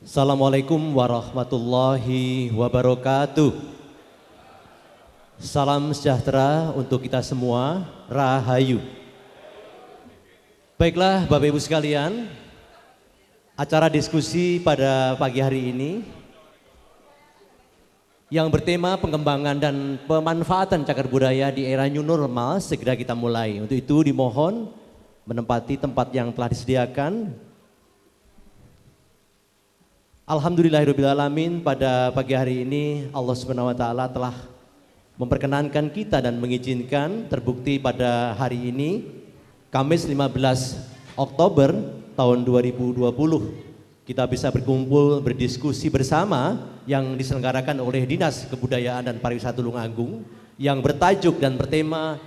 Assalamualaikum warahmatullahi wabarakatuh. Salam sejahtera untuk kita semua, Rahayu. Baiklah Bapak Ibu sekalian, acara diskusi pada pagi hari ini yang bertema pengembangan dan pemanfaatan cagar budaya di era new normal segera kita mulai. Untuk itu dimohon menempati tempat yang telah disediakan. Alhamdulillahirrabbilalamin, pada pagi hari ini Allah Subhanahu wa Ta'ala telah memperkenankan kita dan mengizinkan terbukti pada hari ini Kamis 15 Oktober tahun 2020 kita bisa berkumpul berdiskusi bersama yang diselenggarakan oleh Dinas Kebudayaan dan Pariwisata Tulungagung yang bertajuk dan bertema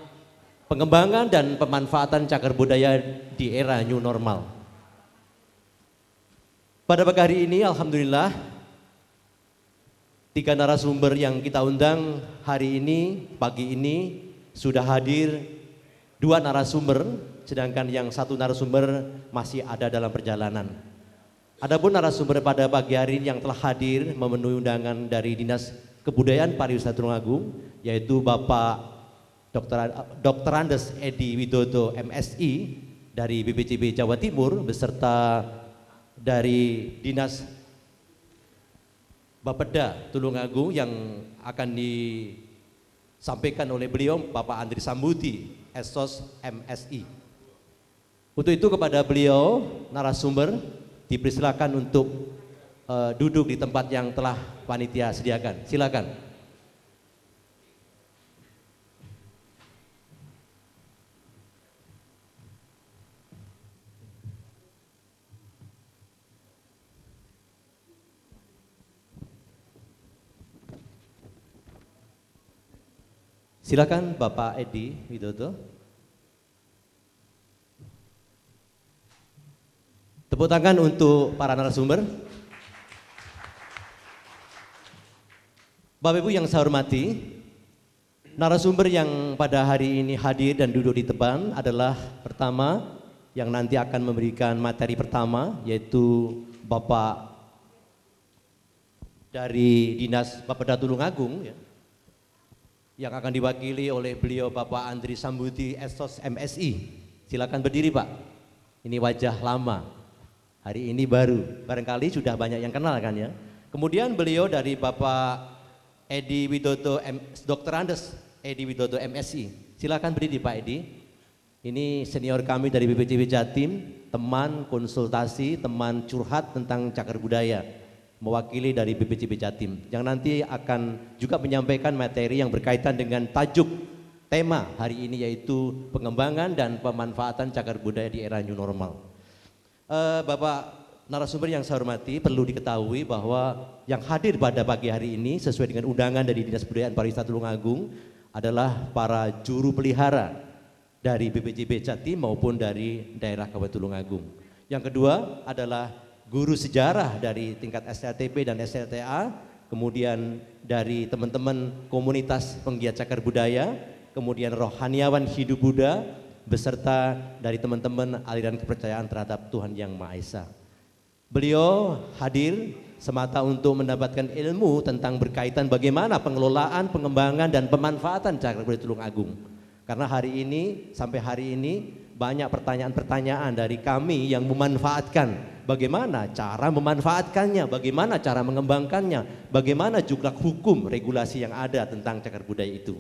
pengembangan dan pemanfaatan cagar budaya di era new normal. Pada pagi hari ini alhamdulillah 3 narasumber yang kita undang hari ini, pagi ini sudah hadir 2 narasumber, sedangkan yang 1 narasumber masih ada dalam perjalanan. Adapun narasumber pada pagi hari ini yang telah hadir memenuhi undangan dari Dinas Kebudayaan Pariwisata Tulungagung, yaitu Bapak Dr. Andes Edi Widodo MSI dari BPCB Jawa Timur beserta dari Dinas Bapeda Tulungagung yang akan disampaikan oleh beliau Bapak Andri Sambuti, Esos MSI. Untuk itu kepada beliau narasumber dipersilakan untuk duduk di tempat yang telah panitia sediakan. Silakan. Silakan Bapak Edi Widodo. Tepuk tangan untuk para narasumber. Bapak Ibu yang saya hormati, narasumber yang pada hari ini hadir dan duduk di depan adalah pertama yang nanti akan memberikan materi pertama, yaitu Bapak dari Dinas Bapeda Tulungagung ya, yang akan diwakili oleh beliau Bapak Andri Sambuti Esos MSI. Silakan berdiri Pak. Ini wajah lama, hari ini baru, barangkali sudah banyak yang kenal kan ya. Kemudian beliau dari Bapak Edi Widodo, Dr. Andes Edi Widodo MSI. Silakan berdiri Pak Edi. Ini senior kami dari BPCB Jatim, teman konsultasi, teman curhat tentang cagar budaya, mewakili dari BPCB Jatim, yang nanti akan juga menyampaikan materi yang berkaitan dengan tajuk tema hari ini, yaitu pengembangan dan pemanfaatan cagar budaya di era new normal. Bapak narasumber yang saya hormati, perlu diketahui bahwa yang hadir pada pagi hari ini sesuai dengan undangan dari Dinas Kebudayaan Pariwisata Tulungagung adalah para juru pelihara dari BPCB Jatim maupun dari daerah Kabupaten Tulungagung. Yang kedua adalah guru sejarah dari tingkat STTP dan STTA, kemudian dari teman-teman komunitas penggiat cagar budaya, kemudian rohaniawan hidup Buddha, beserta dari teman-teman aliran kepercayaan terhadap Tuhan Yang Maha Esa. Beliau hadir semata untuk mendapatkan ilmu tentang berkaitan bagaimana pengelolaan, pengembangan, dan pemanfaatan cagar budaya Tulungagung. Karena hari ini, sampai hari ini, banyak pertanyaan-pertanyaan dari kami yang memanfaatkan bagaimana cara memanfaatkannya, bagaimana cara mengembangkannya, bagaimana juga hukum regulasi yang ada tentang cagar budaya itu.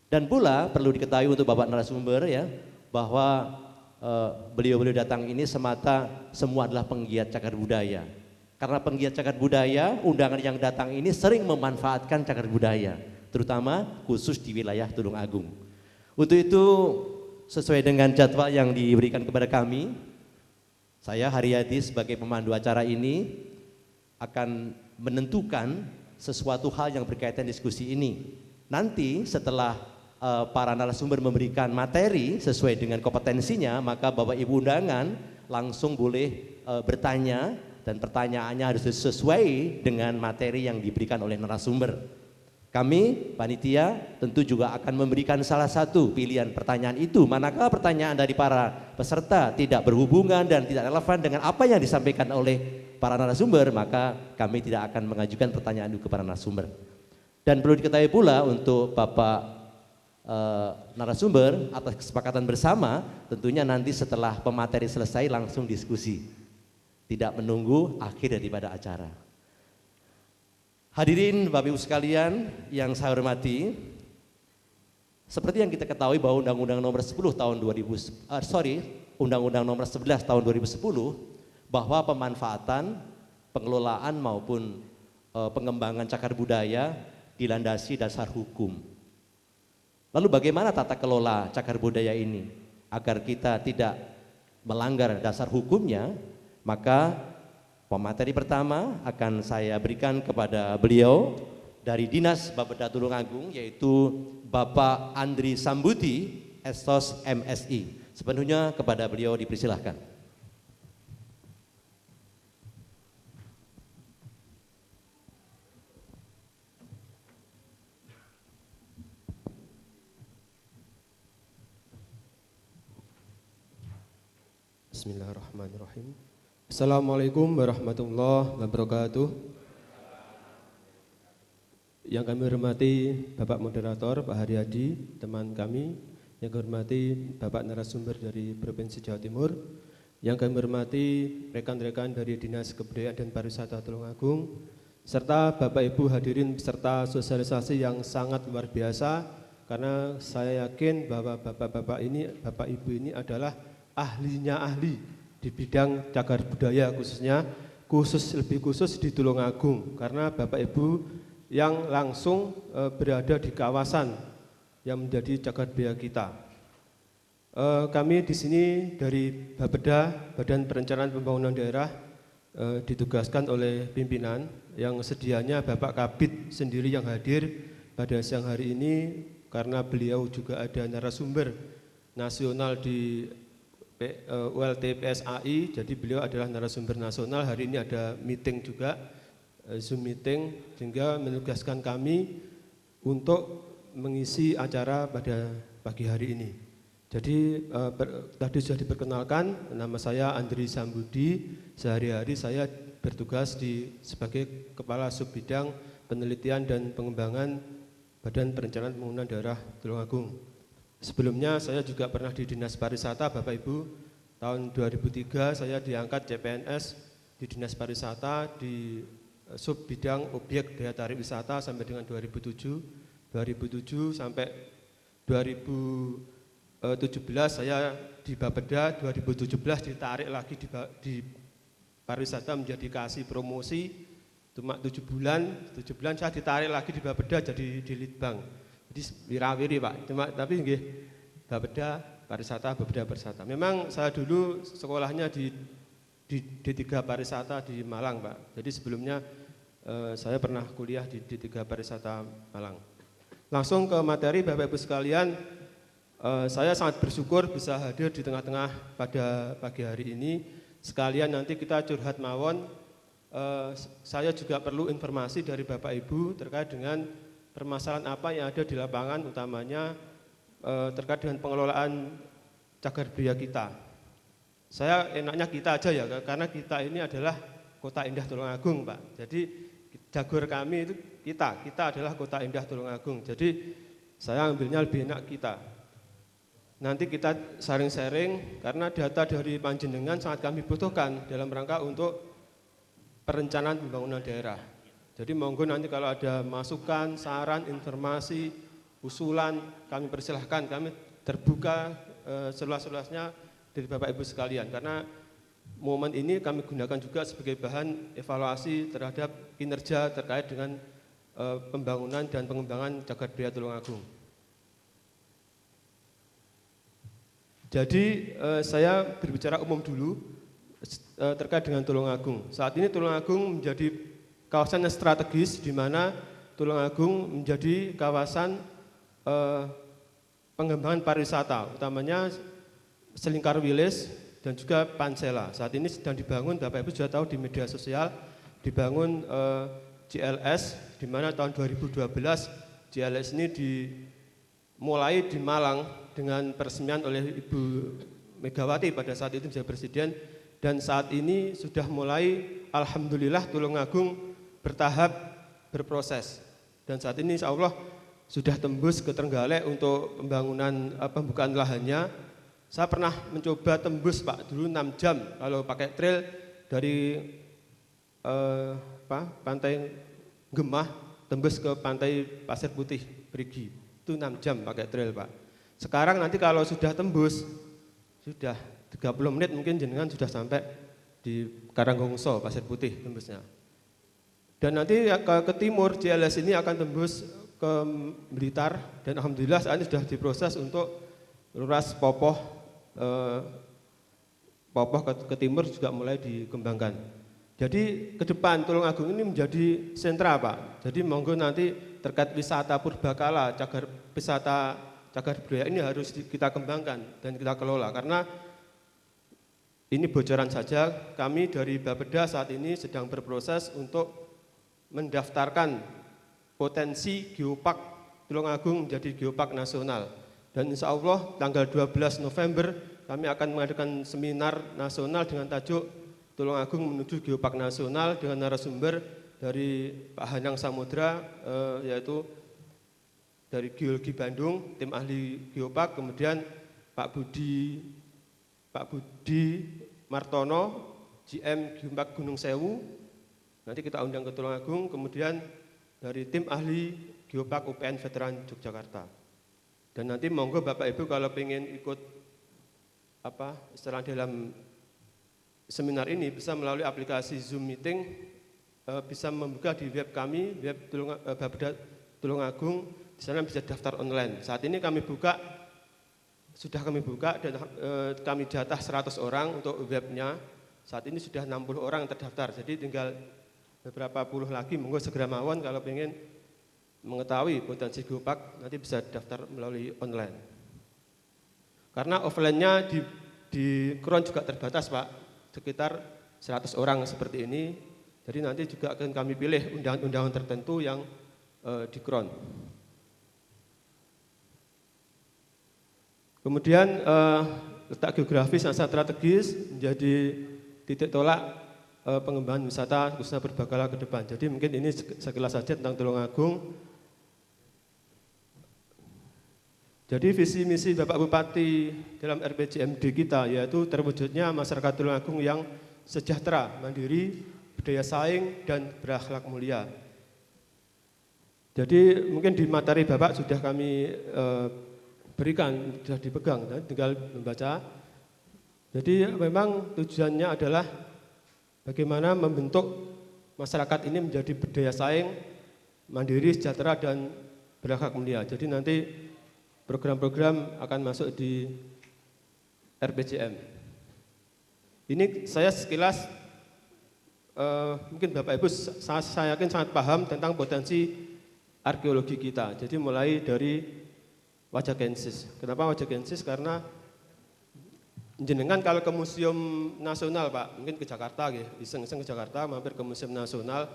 Dan pula perlu diketahui untuk Bapak narasumber ya, bahwa beliau-beliau datang ini semua adalah penggiat cagar budaya. Karena penggiat cagar budaya, undangan yang datang ini sering memanfaatkan cagar budaya, terutama khusus di wilayah Tulungagung. Untuk itu sesuai dengan jadwal yang diberikan kepada kami, saya Haryadi sebagai pemandu acara ini akan menentukan sesuatu hal yang berkaitan diskusi ini. Nanti setelah para narasumber memberikan materi sesuai dengan kompetensinya, maka Bapak Ibu undangan langsung boleh bertanya, dan pertanyaannya harus sesuai dengan materi yang diberikan oleh narasumber. Kami, panitia, tentu juga akan memberikan salah satu pilihan pertanyaan itu, manakala pertanyaan dari para peserta tidak berhubungan dan tidak relevan dengan apa yang disampaikan oleh para narasumber, maka kami tidak akan mengajukan pertanyaan itu kepada narasumber. Dan perlu diketahui pula untuk Bapak narasumber, atas kesepakatan bersama, tentunya nanti setelah pemateri selesai langsung diskusi, tidak menunggu akhir daripada acara. Hadirin Bapak Ibu sekalian yang saya hormati, seperti yang kita ketahui bahwa Undang-Undang Nomor 11 Tahun 2010 bahwa pemanfaatan, pengelolaan maupun pengembangan cagar budaya dilandasi dasar hukum. Lalu bagaimana tata kelola cagar budaya ini agar kita tidak melanggar dasar hukumnya? Maka pemateri pertama akan saya berikan kepada beliau dari Dinas Bapeda Tulungagung, yaitu Bapak Andri Sambuti, Estos MSI. Sepenuhnya kepada beliau dipersilahkan. Bismillahirrahmanirrahim. Assalamualaikum warahmatullahi wabarakatuh. Yang kami hormati Bapak Moderator, Pak Haryadi, teman kami. Yang kami hormati Bapak narasumber dari Provinsi Jawa Timur. Yang kami hormati rekan-rekan dari Dinas Kebudayaan dan Pariwisata Tulungagung, serta Bapak Ibu hadirin peserta sosialisasi yang sangat luar biasa, karena saya yakin bahwa Bapak Ibu ini adalah ahlinya ahli di bidang cagar budaya, lebih khusus di Tulungagung, karena Bapak Ibu yang langsung berada di kawasan yang menjadi cagar budaya kita. Kami di sini dari Bapeda, Badan Perencanaan Pembangunan Daerah, ditugaskan oleh pimpinan yang sedianya Bapak Kabid sendiri yang hadir pada siang hari ini, karena beliau juga ada narasumber nasional di ULT PSAI, jadi beliau adalah narasumber nasional. Hari ini ada meeting juga, Zoom meeting, sehingga menugaskan kami untuk mengisi acara pada pagi hari ini. Jadi tadi sudah diperkenalkan, nama saya Andri Sambudi. Sehari-hari saya bertugas sebagai Kepala Subbidang Penelitian dan Pengembangan Badan Perencanaan Pembangunan Daerah Tulungagung. Sebelumnya saya juga pernah di Dinas Pariwisata, Bapak Ibu. Tahun 2003 saya diangkat CPNS di Dinas Pariwisata di sub bidang objek daya tarik wisata sampai dengan 2007 sampai 2017 saya di Bapeda. 2017 ditarik lagi di pariwisata menjadi kasih promosi, cuma 7 bulan saya ditarik lagi di Bapeda jadi di Litbang. Jadi wirawiri Pak, tapi nggih Bapeda Pariwisata, Bapeda Pariwisata. Memang saya dulu sekolahnya di D3 Pariwisata di Malang Pak. Jadi sebelumnya saya pernah kuliah di D3 Pariwisata Malang. Langsung ke materi Bapak Ibu sekalian, saya sangat bersyukur bisa hadir di tengah-tengah pada pagi hari ini. Sekalian nanti kita curhat mawon, saya juga perlu informasi dari Bapak Ibu terkait dengan permasalahan apa yang ada di lapangan, utamanya terkait dengan pengelolaan cagar budaya kita. Saya enaknya kita aja ya, karena kita ini adalah Kota Indah Tulungagung Pak. Jadi jagur kami itu kita adalah Kota Indah Tulungagung. Jadi saya ambilnya lebih enak kita. Nanti kita sharing-sharing, karena data dari panjenengan sangat kami butuhkan dalam rangka untuk perencanaan pembangunan daerah. Jadi monggo nanti kalau ada masukan, saran, informasi, usulan, kami persilahkan, kami terbuka seluas-luasnya dari Bapak Ibu sekalian, karena momen ini kami gunakan juga sebagai bahan evaluasi terhadap kinerja terkait dengan pembangunan dan pengembangan cagar budaya Tulungagung. Jadi saya berbicara umum dulu terkait dengan Tulungagung. Saat ini Tulungagung menjadi kawasan yang strategis, di mana Tulungagung menjadi kawasan pengembangan pariwisata, utamanya Selingkar Wilis dan juga Pansela. Saat ini sedang dibangun, Bapak Ibu sudah tahu di media sosial, dibangun JLS, di mana tahun 2012 JLS ini dimulai di Malang dengan peresmian oleh Ibu Megawati pada saat itu menjadi presiden, dan saat ini sudah mulai alhamdulillah Tulungagung bertahap berproses. Dan saat ini insya Allah sudah tembus ke Trenggalek untuk pembangunan pembukaan lahannya. Saya pernah mencoba tembus Pak dulu 6 jam kalau pakai trail dari Pantai Gemah tembus ke Pantai Pasir Putih Brigi. Itu 6 jam pakai trail Pak. Sekarang nanti kalau sudah tembus sudah 30 menit mungkin jenengan sudah sampai di Karanggongso Pasir Putih tembusnya. Dan nanti ke timur CLS ini akan tembus ke Blitar dan alhamdulillah saat ini sudah diproses untuk ruas Popoh ke timur juga mulai dikembangkan. Jadi ke depan Tulungagung ini menjadi sentra Pak. Jadi monggo nanti terkait wisata purbakala, wisata cagar budaya ini harus kita kembangkan dan kita kelola karena ini bocoran saja, kami dari Bapeda saat ini sedang berproses untuk mendaftarkan potensi geopark Tulungagung menjadi geopark nasional. Dan insya Allah tanggal 12 November kami akan mengadakan seminar nasional dengan tajuk Tulungagung menuju geopark nasional dengan narasumber dari Pak Hanang Samudra, yaitu dari Geologi Bandung, tim ahli geopark, kemudian Pak Budi Martono, GM Geopark Gunung Sewu. Nanti kita undang ke Tulungagung, kemudian dari tim ahli geopark UPN Veteran Yogyakarta. Dan nanti monggo Bapak Ibu kalau ingin ikut istilah dalam seminar ini bisa melalui aplikasi Zoom Meeting, bisa membuka di web kami, web Bapeda Tulungagung, di sana bisa daftar online. Saat ini sudah kami buka dan kami jatah 100 orang untuk webnya. Saat ini sudah 60 orang yang terdaftar, jadi tinggal beberapa puluh lagi, monggo segera mawon kalau ingin mengetahui potensi geopark nanti bisa daftar melalui online. Karena offline-nya di Kron juga terbatas Pak, sekitar 100 orang seperti ini. Jadi nanti juga akan kami pilih undangan-undangan tertentu yang di Kron. Kemudian letak geografis yang strategis menjadi titik tolak pengembangan wisata khususnya purbakala ke depan. Jadi mungkin ini sekilas saja tentang Tulungagung. Jadi visi misi Bapak Bupati dalam RPJMD kita yaitu terwujudnya masyarakat Tulungagung yang sejahtera, mandiri, berdaya saing dan berakhlak mulia. Jadi mungkin di materi Bapak sudah kami berikan, sudah dipegang, tinggal membaca. Jadi memang tujuannya adalah bagaimana membentuk masyarakat ini menjadi berdaya saing, mandiri, sejahtera, dan berakhlak mulia. Jadi nanti program-program akan masuk di RPJM. Ini saya sekilas, mungkin Bapak Ibu saya yakin sangat paham tentang potensi arkeologi kita. Jadi mulai dari Wajakensis. Kenapa Wajakensis? Karena jenengan kalau ke Museum Nasional Pak, mungkin ke Jakarta ya, iseng-iseng ke Jakarta, mampir ke Museum Nasional,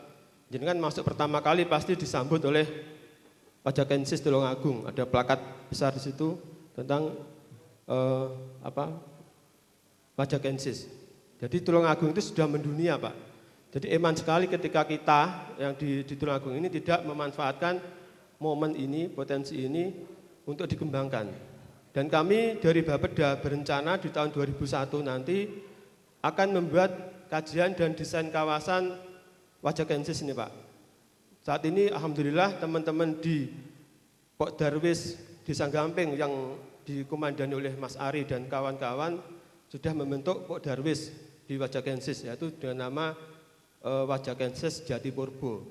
jenengan masuk pertama kali pasti disambut oleh Wajakensis Tulungagung. Ada plakat besar di situ tentang Wajakensis. Jadi Tulungagung itu sudah mendunia Pak. Jadi eman sekali ketika kita yang di Tulungagung ini tidak memanfaatkan momen ini, potensi ini untuk dikembangkan. Dan kami dari Bapeda berencana di tahun 2001 nanti akan membuat kajian dan desain kawasan Wajakensis ini Pak. Saat ini alhamdulillah teman-teman di Pok Darwis Desa Gamping yang dikomandani oleh Mas Ari dan kawan-kawan sudah membentuk Pok Darwis di Wajakensis, yaitu dengan nama Wajakensis Jati Purbo.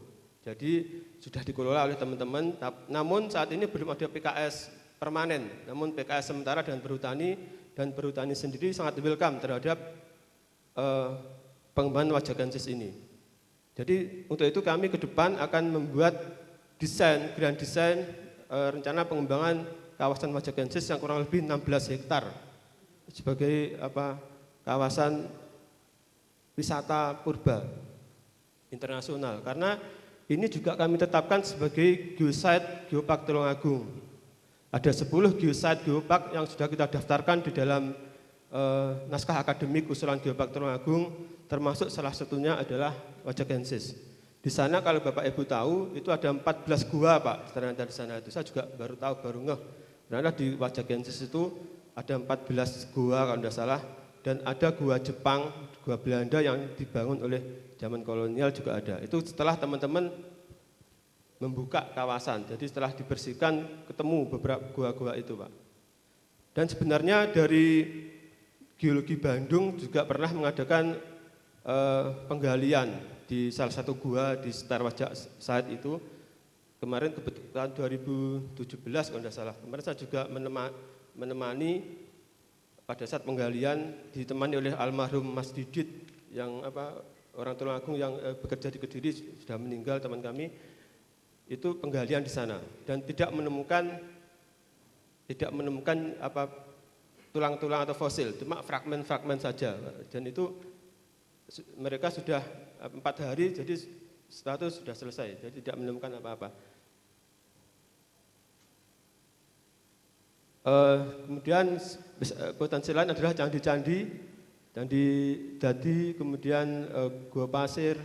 Jadi sudah dikelola oleh teman-teman, namun saat ini belum ada PKS permanen, namun PKS sementara dan perhutani sendiri sangat welcome terhadap pengembangan Wajakensis ini. Jadi untuk itu kami ke depan akan membuat grand design rencana pengembangan kawasan Wajakensis yang kurang lebih 16 hektar sebagai kawasan wisata purba internasional. Karena ini juga kami tetapkan sebagai geosite Geopark Tulungagung. Ada 10 geosite geopark yang sudah kita daftarkan di dalam naskah akademik usulan Geopark Tulungagung, termasuk salah satunya adalah Wajagensis. Di sana kalau Bapak Ibu tahu itu ada 14 gua Pak, ternyata di sana itu saya juga baru tahu, baru ngeh. Ternyata di Wajagensis itu ada 14 gua kalau tidak salah, dan ada gua Jepang, gua Belanda yang dibangun oleh zaman kolonial juga ada. Itu setelah teman-teman membuka kawasan, jadi setelah dibersihkan ketemu beberapa gua-gua itu Pak. Dan sebenarnya dari Geologi Bandung juga pernah mengadakan penggalian di salah satu gua di sekitar Wajah saat itu. Kemarin kebetulan 2017 kalau tidak salah, kemarin saya juga menemani pada saat penggalian, ditemani oleh almarhum Mas Didit yang orang Tulungagung yang bekerja di Kediri, sudah meninggal teman kami. Itu penggalian di sana dan tidak menemukan tulang-tulang atau fosil, cuma fragmen-fragmen saja. Dan itu mereka sudah 4 hari, jadi setelah itu sudah selesai, jadi tidak menemukan apa-apa. Kemudian potensi lain adalah candi-candi, candi Dadi, kemudian Gua Pasir,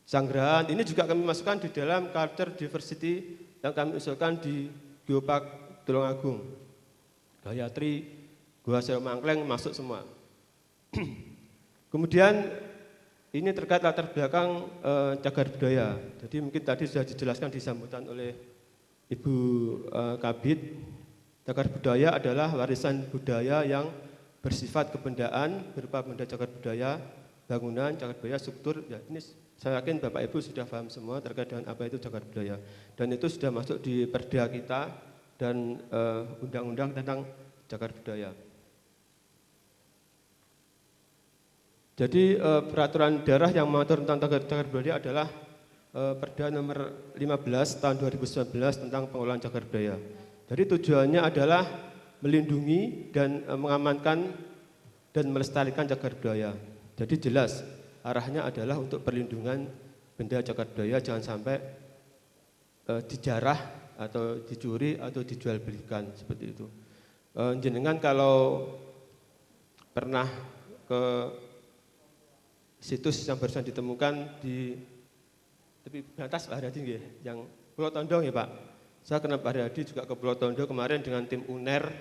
Sanggrahan. Ini juga kami masukkan di dalam culture diversity yang kami usulkan di Geopark Tulungagung. Gayatri, Gua Sewu Mangkleng masuk semua. Kemudian ini terkait latar belakang cagar budaya. Jadi mungkin tadi sudah dijelaskan di sambutan oleh Ibu Kabid. Cagar budaya adalah warisan budaya yang bersifat kebendaan berupa benda cagar budaya, bangunan, cagar budaya, struktur. Ya, ini saya yakin Bapak Ibu sudah paham semua terkait dengan apa itu cagar budaya. Dan itu sudah masuk di Perda kita dan undang-undang tentang cagar budaya. Jadi peraturan daerah yang mengatur tentang cagar budaya adalah Perda nomor 15 tahun 2019 tentang pengelolaan cagar budaya. Jadi tujuannya adalah melindungi dan mengamankan dan melestarikan cagar budaya. Jadi jelas arahnya adalah untuk perlindungan benda cagar budaya, jangan sampai dijarah atau dicuri atau dijual belikan seperti itu. Jenengan kalau pernah ke situs yang barusan ditemukan di tepi batas Pak Haryadi nggih, yang Pulau Tondo ya Pak. Saya kenal Pak Haryadi juga ke Pulau Tondo kemarin dengan tim UNER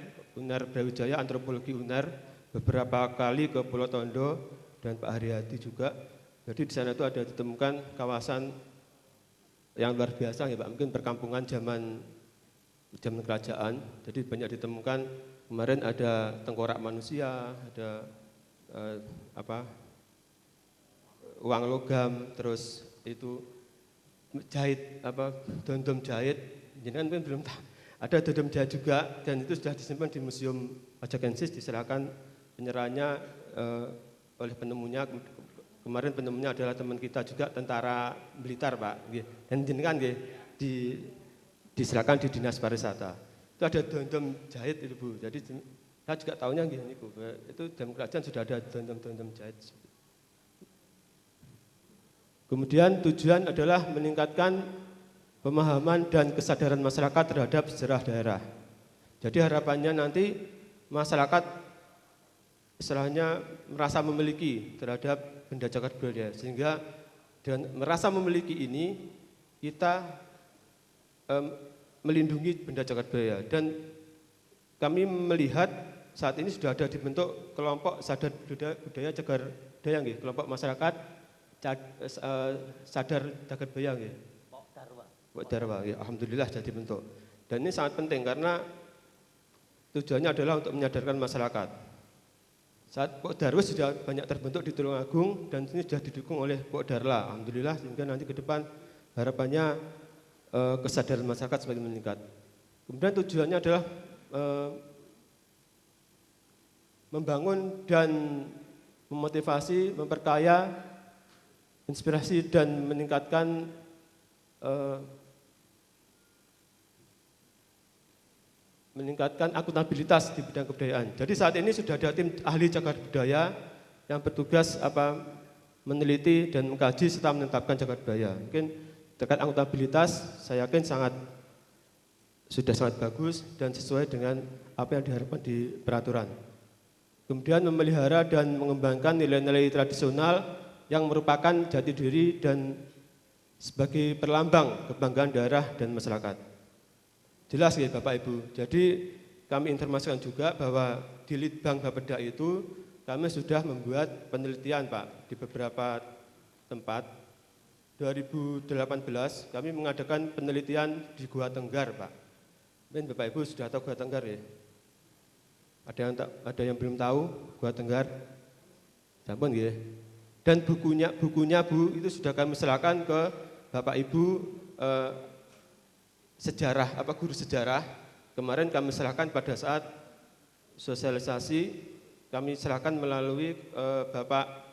Brawijaya, antropologi UNER, beberapa kali ke Pulau Tondo dan Pak Haryadi juga. Jadi di sana itu ada ditemukan kawasan yang luar biasa ya Pak, mungkin perkampungan zaman kerajaan. Jadi banyak ditemukan, kemarin ada tengkorak manusia, ada uang logam, terus itu jahit dom-dom jahit. Jadi kan belum tahu. Ada dom jahit juga dan itu sudah disimpan di Museum Wajagensis, diserahkan penyerahannya oleh penemunya. Kemarin penemunya adalah teman kita juga, tentara Blitar Pak. Dan jenengan diserahkan di Dinas Pariwisata. Itu ada dom-dom jahit itu Bu. Jadi saya juga tahunya niku. Itu dalam kerajaan sudah ada dom-dom jahit. Kemudian tujuan adalah meningkatkan pemahaman dan kesadaran masyarakat terhadap sejarah daerah. Jadi harapannya nanti masyarakat istilahnya merasa memiliki terhadap benda cagar budaya, sehingga dengan merasa memiliki ini kita melindungi benda cagar budaya. Dan kami melihat saat ini sudah ada dibentuk kelompok sadar budaya cagar budaya, kelompok masyarakat sadar cagar budaya. Pok Darwa, ya, alhamdulillah jadi bentuk. Dan ini sangat penting karena tujuannya adalah untuk menyadarkan masyarakat. Saat Pok Darwa sudah banyak terbentuk di Tulungagung dan ini sudah didukung oleh Pok Darla, alhamdulillah, sehingga nanti ke depan harapannya kesadaran masyarakat semakin meningkat. Kemudian tujuannya adalah membangun dan memotivasi, memperkaya, inspirasi dan meningkatkan akuntabilitas di bidang kebudayaan. Jadi saat ini sudah ada tim ahli cagar budaya yang bertugas meneliti dan mengkaji serta menetapkan cagar budaya. Mungkin terkait akuntabilitas, saya yakin sudah sangat bagus dan sesuai dengan apa yang diharapkan di peraturan. Kemudian memelihara dan mengembangkan nilai-nilai tradisional yang merupakan jati diri dan sebagai perlambang kebanggaan daerah dan masyarakat. Jelas ya Bapak Ibu. Jadi kami informasikan juga bahwa di Litbang Bapeda itu kami sudah membuat penelitian Pak di beberapa tempat. 2018 kami mengadakan penelitian di Gua Tenggar Pak. Mungkin Bapak Ibu sudah tahu Gua Tenggar ya? Ada yang belum tahu Gua Tenggar? Sampun ya. Dan bukunya Bu itu sudah kami serahkan ke Bapak Ibu guru sejarah. Kemarin kami serahkan pada saat sosialisasi, kami serahkan melalui Bapak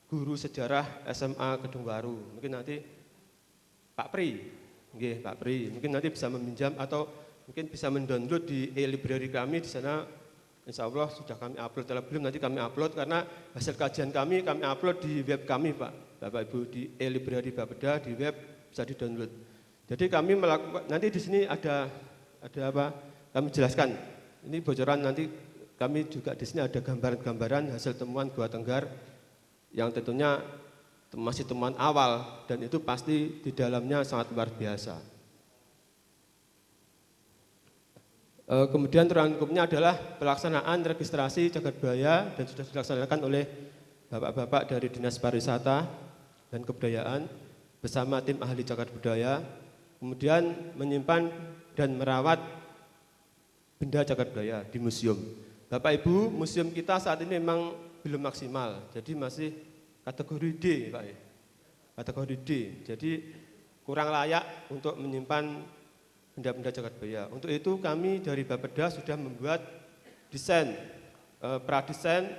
guru sejarah SMA Kedung Waru. Mungkin nanti Pak Pri, Pak Pri, mungkin nanti bisa meminjam atau mungkin bisa mendownload di e-library kami di sana. Insya Allah sudah kami upload, kalau belum nanti kami upload karena hasil kajian kami upload di web kami Pak, Bapak Ibu, di e-library Bapeda di web bisa di-download. Jadi kami melakukan, nanti di sini ada apa? Kami jelaskan. Ini bocoran nanti kami juga di sini ada gambaran-gambaran hasil temuan Gua Tenggar yang tentunya masih temuan awal dan itu pasti di dalamnya sangat luar biasa. Kemudian terangkumnya adalah pelaksanaan registrasi cagar budaya dan sudah dilaksanakan oleh bapak-bapak dari Dinas Pariwisata dan Kebudayaan bersama tim ahli cagar budaya. Kemudian menyimpan dan merawat benda cagar budaya di museum. Bapak Ibu, museum kita saat ini memang belum maksimal, jadi masih kategori D, Pak ya. Kategori D, jadi kurang layak untuk menyimpan benda-benda cagar budaya. Untuk itu kami dari Bapeda sudah membuat desain, pradesain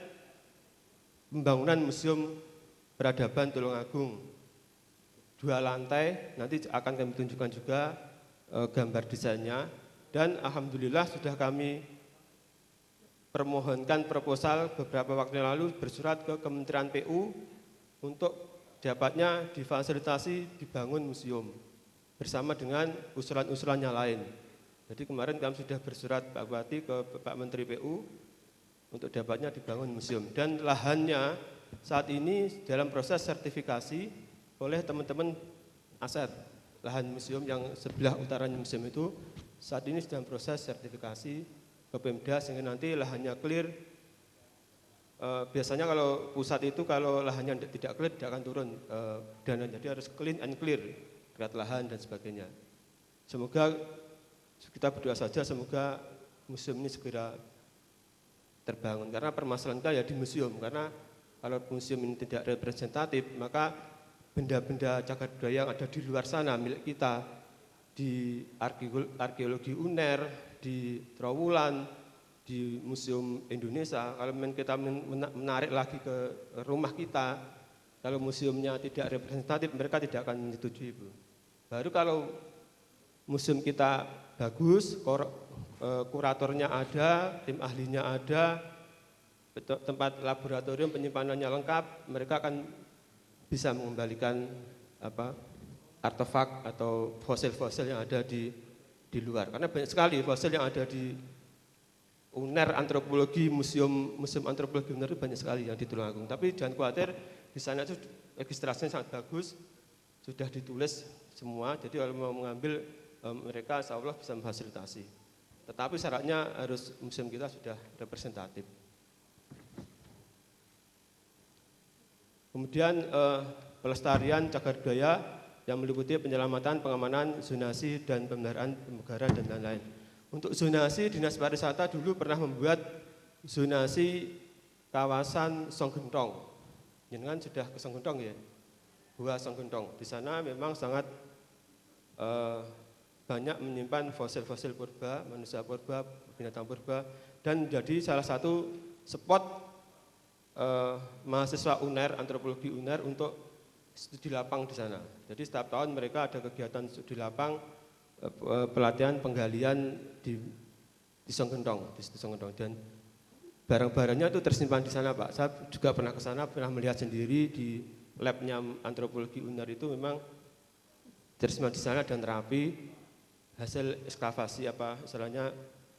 pembangunan Museum Peradaban Tulungagung. 2 lantai, nanti akan kami tunjukkan juga gambar desainnya. Dan alhamdulillah sudah kami permohonkan proposal beberapa waktu yang lalu bersurat ke Kementerian PU untuk dapatnya difasilitasi dibangun museum bersama dengan usulan-usulan yang lain. Jadi kemarin kami sudah bersurat Pak Bupati ke Pak Menteri PU untuk dapatnya dibangun museum. Dan lahannya saat ini dalam proses sertifikasi oleh teman-teman aset. Lahan museum yang sebelah utaranya museum itu saat ini sedang proses sertifikasi ke Pemda sehingga nanti lahannya clear. Biasanya kalau pusat itu kalau lahannya tidak clear tidak akan turun dana, jadi harus clean and clear terkait lahan dan sebagainya. Semoga kita berdoa saja semoga museum ini segera terbangun karena permasalahan kita ya di museum, karena kalau museum ini tidak representatif maka benda-benda cagar budaya yang ada di luar sana milik kita di arkeologi UNER, di Trowulan, di Museum Indonesia, kalau kita menarik lagi ke rumah kita, kalau museumnya tidak representatif mereka tidak akan menyetujui Bu. Baru kalau museum kita bagus, kuratornya ada, tim ahlinya ada, tempat laboratorium penyimpanannya lengkap, mereka akan bisa mengembalikan artefak atau fosil-fosil yang ada di luar. Karena banyak sekali fosil yang ada di UNER antropologi, museum antropologi UNER itu banyak sekali yang di Tulungagung. Tapi jangan khawatir, di sana itu registrasinya sangat bagus, sudah ditulis semua. Jadi kalau mau mengambil mereka insya Allah bisa memfasilitasi. Tetapi syaratnya harus museum kita sudah representatif. Kemudian pelestarian cagar budaya yang meliputi penyelamatan, pengamanan, zonasi, dan pemeliharaan pemugaran dan lain-lain. Untuk zonasi, Dinas Pariwisata dulu pernah membuat zonasi kawasan Songgentong. Jenengan sudah ke Songgentong ya? Gua Songgentong. Di sana memang sangat banyak menyimpan fosil-fosil purba, manusia purba, binatang purba, dan menjadi salah satu spot mahasiswa UNER, antropologi UNER untuk studi lapang di sana. Jadi setiap tahun mereka ada kegiatan studi lapang, pelatihan penggalian di Songgentong, di Songgentong, dan barang-barangnya itu tersimpan di sana Pak. Saya juga pernah ke sana, pernah melihat sendiri di labnya antropologi UNER itu memang tersimpan di sana dan rapi hasil ekskavasi istilahnya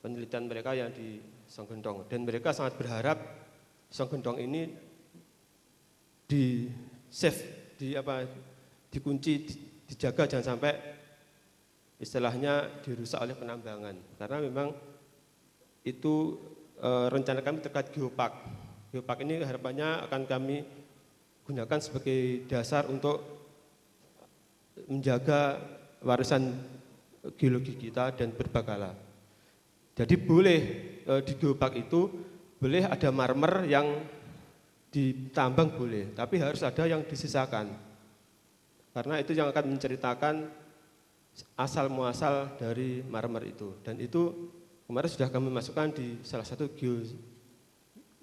penelitian mereka yang di Songgentong. Dan mereka sangat berharap Songgendong ini di save, dikunci, dijaga jangan sampai istilahnya dirusak oleh penambangan. Karena memang itu rencana kami terkait geopark. Geopark ini harapannya akan kami gunakan sebagai dasar untuk menjaga warisan geologi kita dan berbakala. Jadi boleh di geopark itu boleh ada marmer yang ditambang boleh, tapi harus ada yang disisakan. Karena itu yang akan menceritakan asal muasal dari marmer itu. Dan itu kemarin sudah kami masukkan di salah satu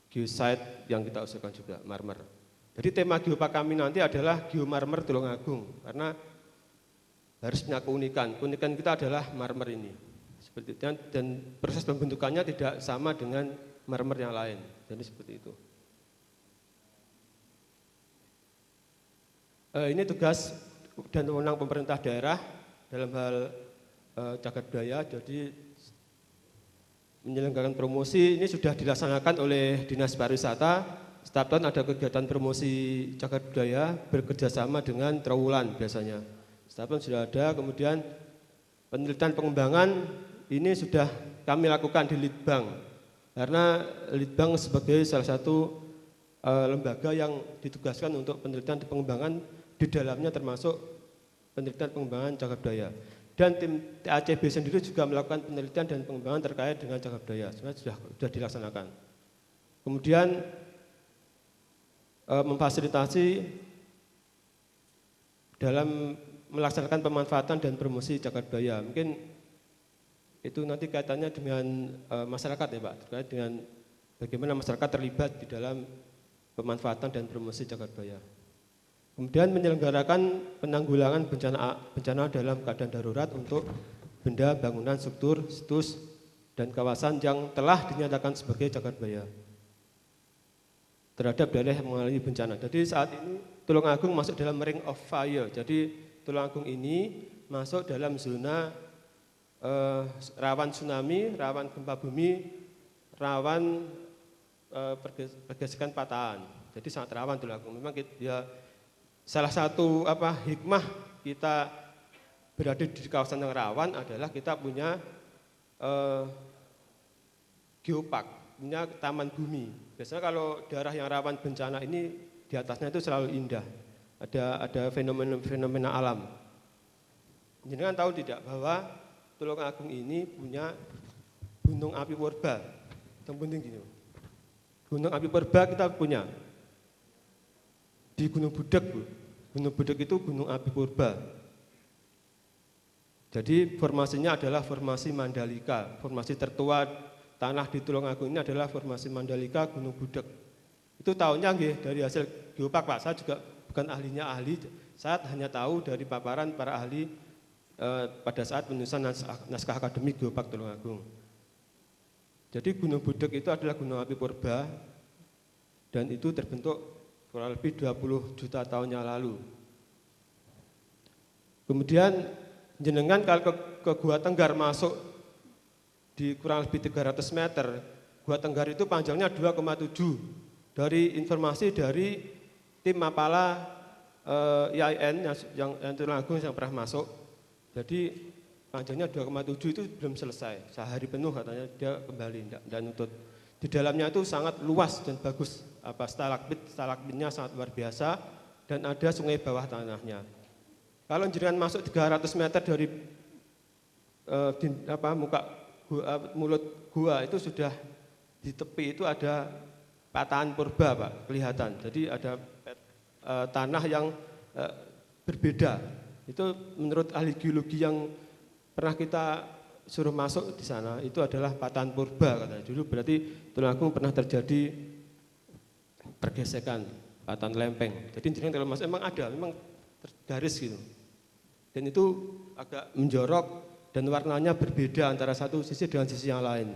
geosite yang kita usulkan juga, marmer. Jadi tema geopark kami nanti adalah geomarmer Tulungagung, karena harus punya keunikan. Keunikan kita adalah marmer ini. Seperti itu, dan proses pembentukannya tidak sama dengan marmer yang lain. Jadi seperti itu. Ini tugas dan wewenang pemerintah daerah dalam hal cagar budaya. Jadi menyelenggarakan promosi ini sudah dilaksanakan oleh Dinas Pariwisata. Setiap tahun ada kegiatan promosi cagar budaya bekerjasama dengan Trowulan biasanya. Setiap tahun sudah ada. Kemudian penelitian pengembangan ini sudah kami lakukan di Litbang. Karena Litbang sebagai salah satu lembaga yang ditugaskan untuk penelitian pengembangan, di dalamnya termasuk penelitian pengembangan cagar budaya. Dan tim TACB sendiri juga melakukan penelitian dan pengembangan terkait dengan cagar budaya. Sebenarnya sudah dilaksanakan. Kemudian memfasilitasi dalam melaksanakan pemanfaatan dan promosi cagar budaya. Mungkin itu nanti kaitannya dengan masyarakat ya Pak, terkait dengan bagaimana masyarakat terlibat di dalam pemanfaatan dan promosi cagar budaya. Kemudian menyelenggarakan penanggulangan bencana dalam keadaan darurat untuk benda, bangunan, struktur, situs, dan kawasan yang telah dinyatakan sebagai cagar budaya terhadap daerah yang mengalami bencana. Jadi saat ini Tulungagung masuk dalam ring of fire. Jadi Tulungagung ini masuk dalam zona rawan tsunami, rawan gempa bumi, rawan pergesekan patahan. Jadi sangat rawan Tulungagung. Memang ya salah satu hikmah kita berada di kawasan yang rawan adalah kita punya geopark, punya taman bumi. Biasanya kalau daerah yang rawan bencana ini di atasnya itu selalu indah. Ada fenomena alam. Jangan tahu tidak bahwa Tulungagung ini punya gunung api purba. Yang penting gini. Gunung api purba kita punya di Gunung Budak, Bu. Gunung Budak itu gunung api purba. Jadi formasinya adalah formasi Mandalika. Formasi tertua tanah di Tulungagung ini adalah formasi Mandalika Gunung Budak. Itu tahunya dari hasil geopark Pak. Saya juga bukan ahlinya ahli. Saya hanya tahu dari paparan para ahli pada saat penulisan naskah akademik geopark Tulungagung. Jadi Gunung Budak itu adalah gunung api purba dan itu terbentuk kurang lebih 20 juta tahun yang lalu. Kemudian jenengan kalau ke Gua Tenggar masuk di kurang lebih 300 meter, Gua Tenggar itu panjangnya 2,7. Dari informasi dari tim Mapala IAIN yang Tulungagung yang pernah masuk, jadi panjangnya 2,7 itu belum selesai, sehari penuh katanya dia kembali dan nutut. Di dalamnya itu sangat luas dan bagus, stalagmitnya sangat luar biasa dan ada sungai bawah tanahnya. Kalau jenengan masuk 300 meter dari mulut gua itu sudah di tepi itu ada patahan purba Pak, kelihatan. Jadi ada tanah yang berbeda. Itu menurut ahli geologi yang pernah kita suruh masuk di sana, itu adalah patahan purba katanya. Dulu berarti Tulungagung pernah terjadi pergesekan patahan lempeng. Jadi jenengan kalau masuk memang ada, memang garis gitu. Dan itu agak menjorok dan warnanya berbeda antara satu sisi dengan sisi yang lain.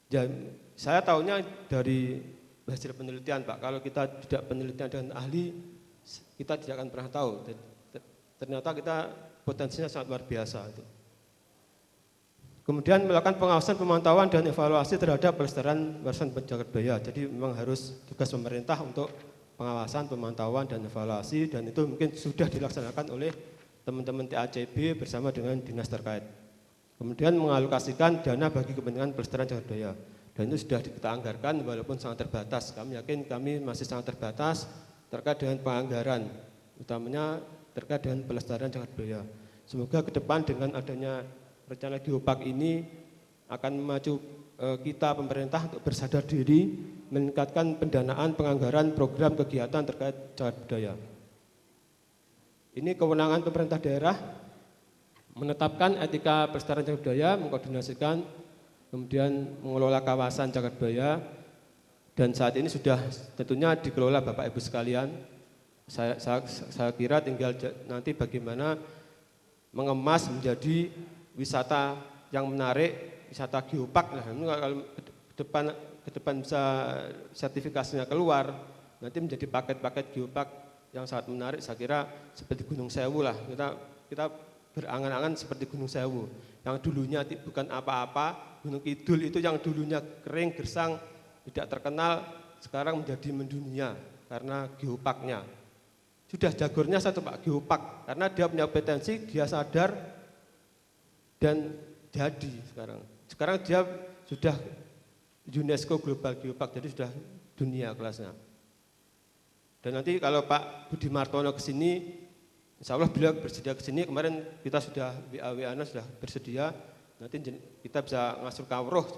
Dan saya tahunya dari hasil penelitian Pak, kalau kita tidak penelitian dengan ahli, kita tidak akan pernah tahu. Ternyata kita potensinya sangat luar biasa itu. Kemudian melakukan pengawasan, pemantauan, dan evaluasi terhadap pelestarian warisan cagar budaya. Jadi memang harus tugas pemerintah untuk pengawasan, pemantauan, dan evaluasi, dan itu mungkin sudah dilaksanakan oleh teman-teman TACB bersama dengan dinas terkait. Kemudian mengalokasikan dana bagi kepentingan pelestarian cagar budaya. Dan itu sudah kita anggarkan walaupun sangat terbatas. Kami yakin kami masih sangat terbatas terkait dengan penganggaran, utamanya terkait dengan pelestarian cagar budaya. Semoga ke depan dengan adanya rencana geopark ini akan memacu kita pemerintah untuk bersadar diri, meningkatkan pendanaan penganggaran program kegiatan terkait cagar budaya. Ini kewenangan pemerintah daerah menetapkan etika pelestarian cagar budaya, mengkoordinasikan, kemudian mengelola kawasan cagar budaya, dan saat ini sudah tentunya dikelola Bapak Ibu sekalian. Saya kira tinggal nanti bagaimana mengemas menjadi wisata yang menarik, wisata geopark. Nah, kalau ke depan bisa sertifikasinya keluar, nanti menjadi paket-paket geopark yang sangat menarik. Saya kira seperti Gunung Sewu lah, kita berangan-angan seperti Gunung Sewu, yang dulunya bukan apa-apa. Gunung Kidul itu yang dulunya kering, gersang, tidak terkenal, sekarang menjadi mendunia karena geoparknya. Sudah jagornya satu Pak, geopark, karena dia punya potensi, dia sadar, dan jadi sekarang. Sekarang dia sudah UNESCO Global Geopark, jadi sudah dunia kelasnya. Dan nanti kalau Pak Budi Martono ke sini, insya Allah beliau bersedia ke sini. Kemarin kita sudah WA-WA sudah bersedia. Nanti kita bisa ngasur kawruh.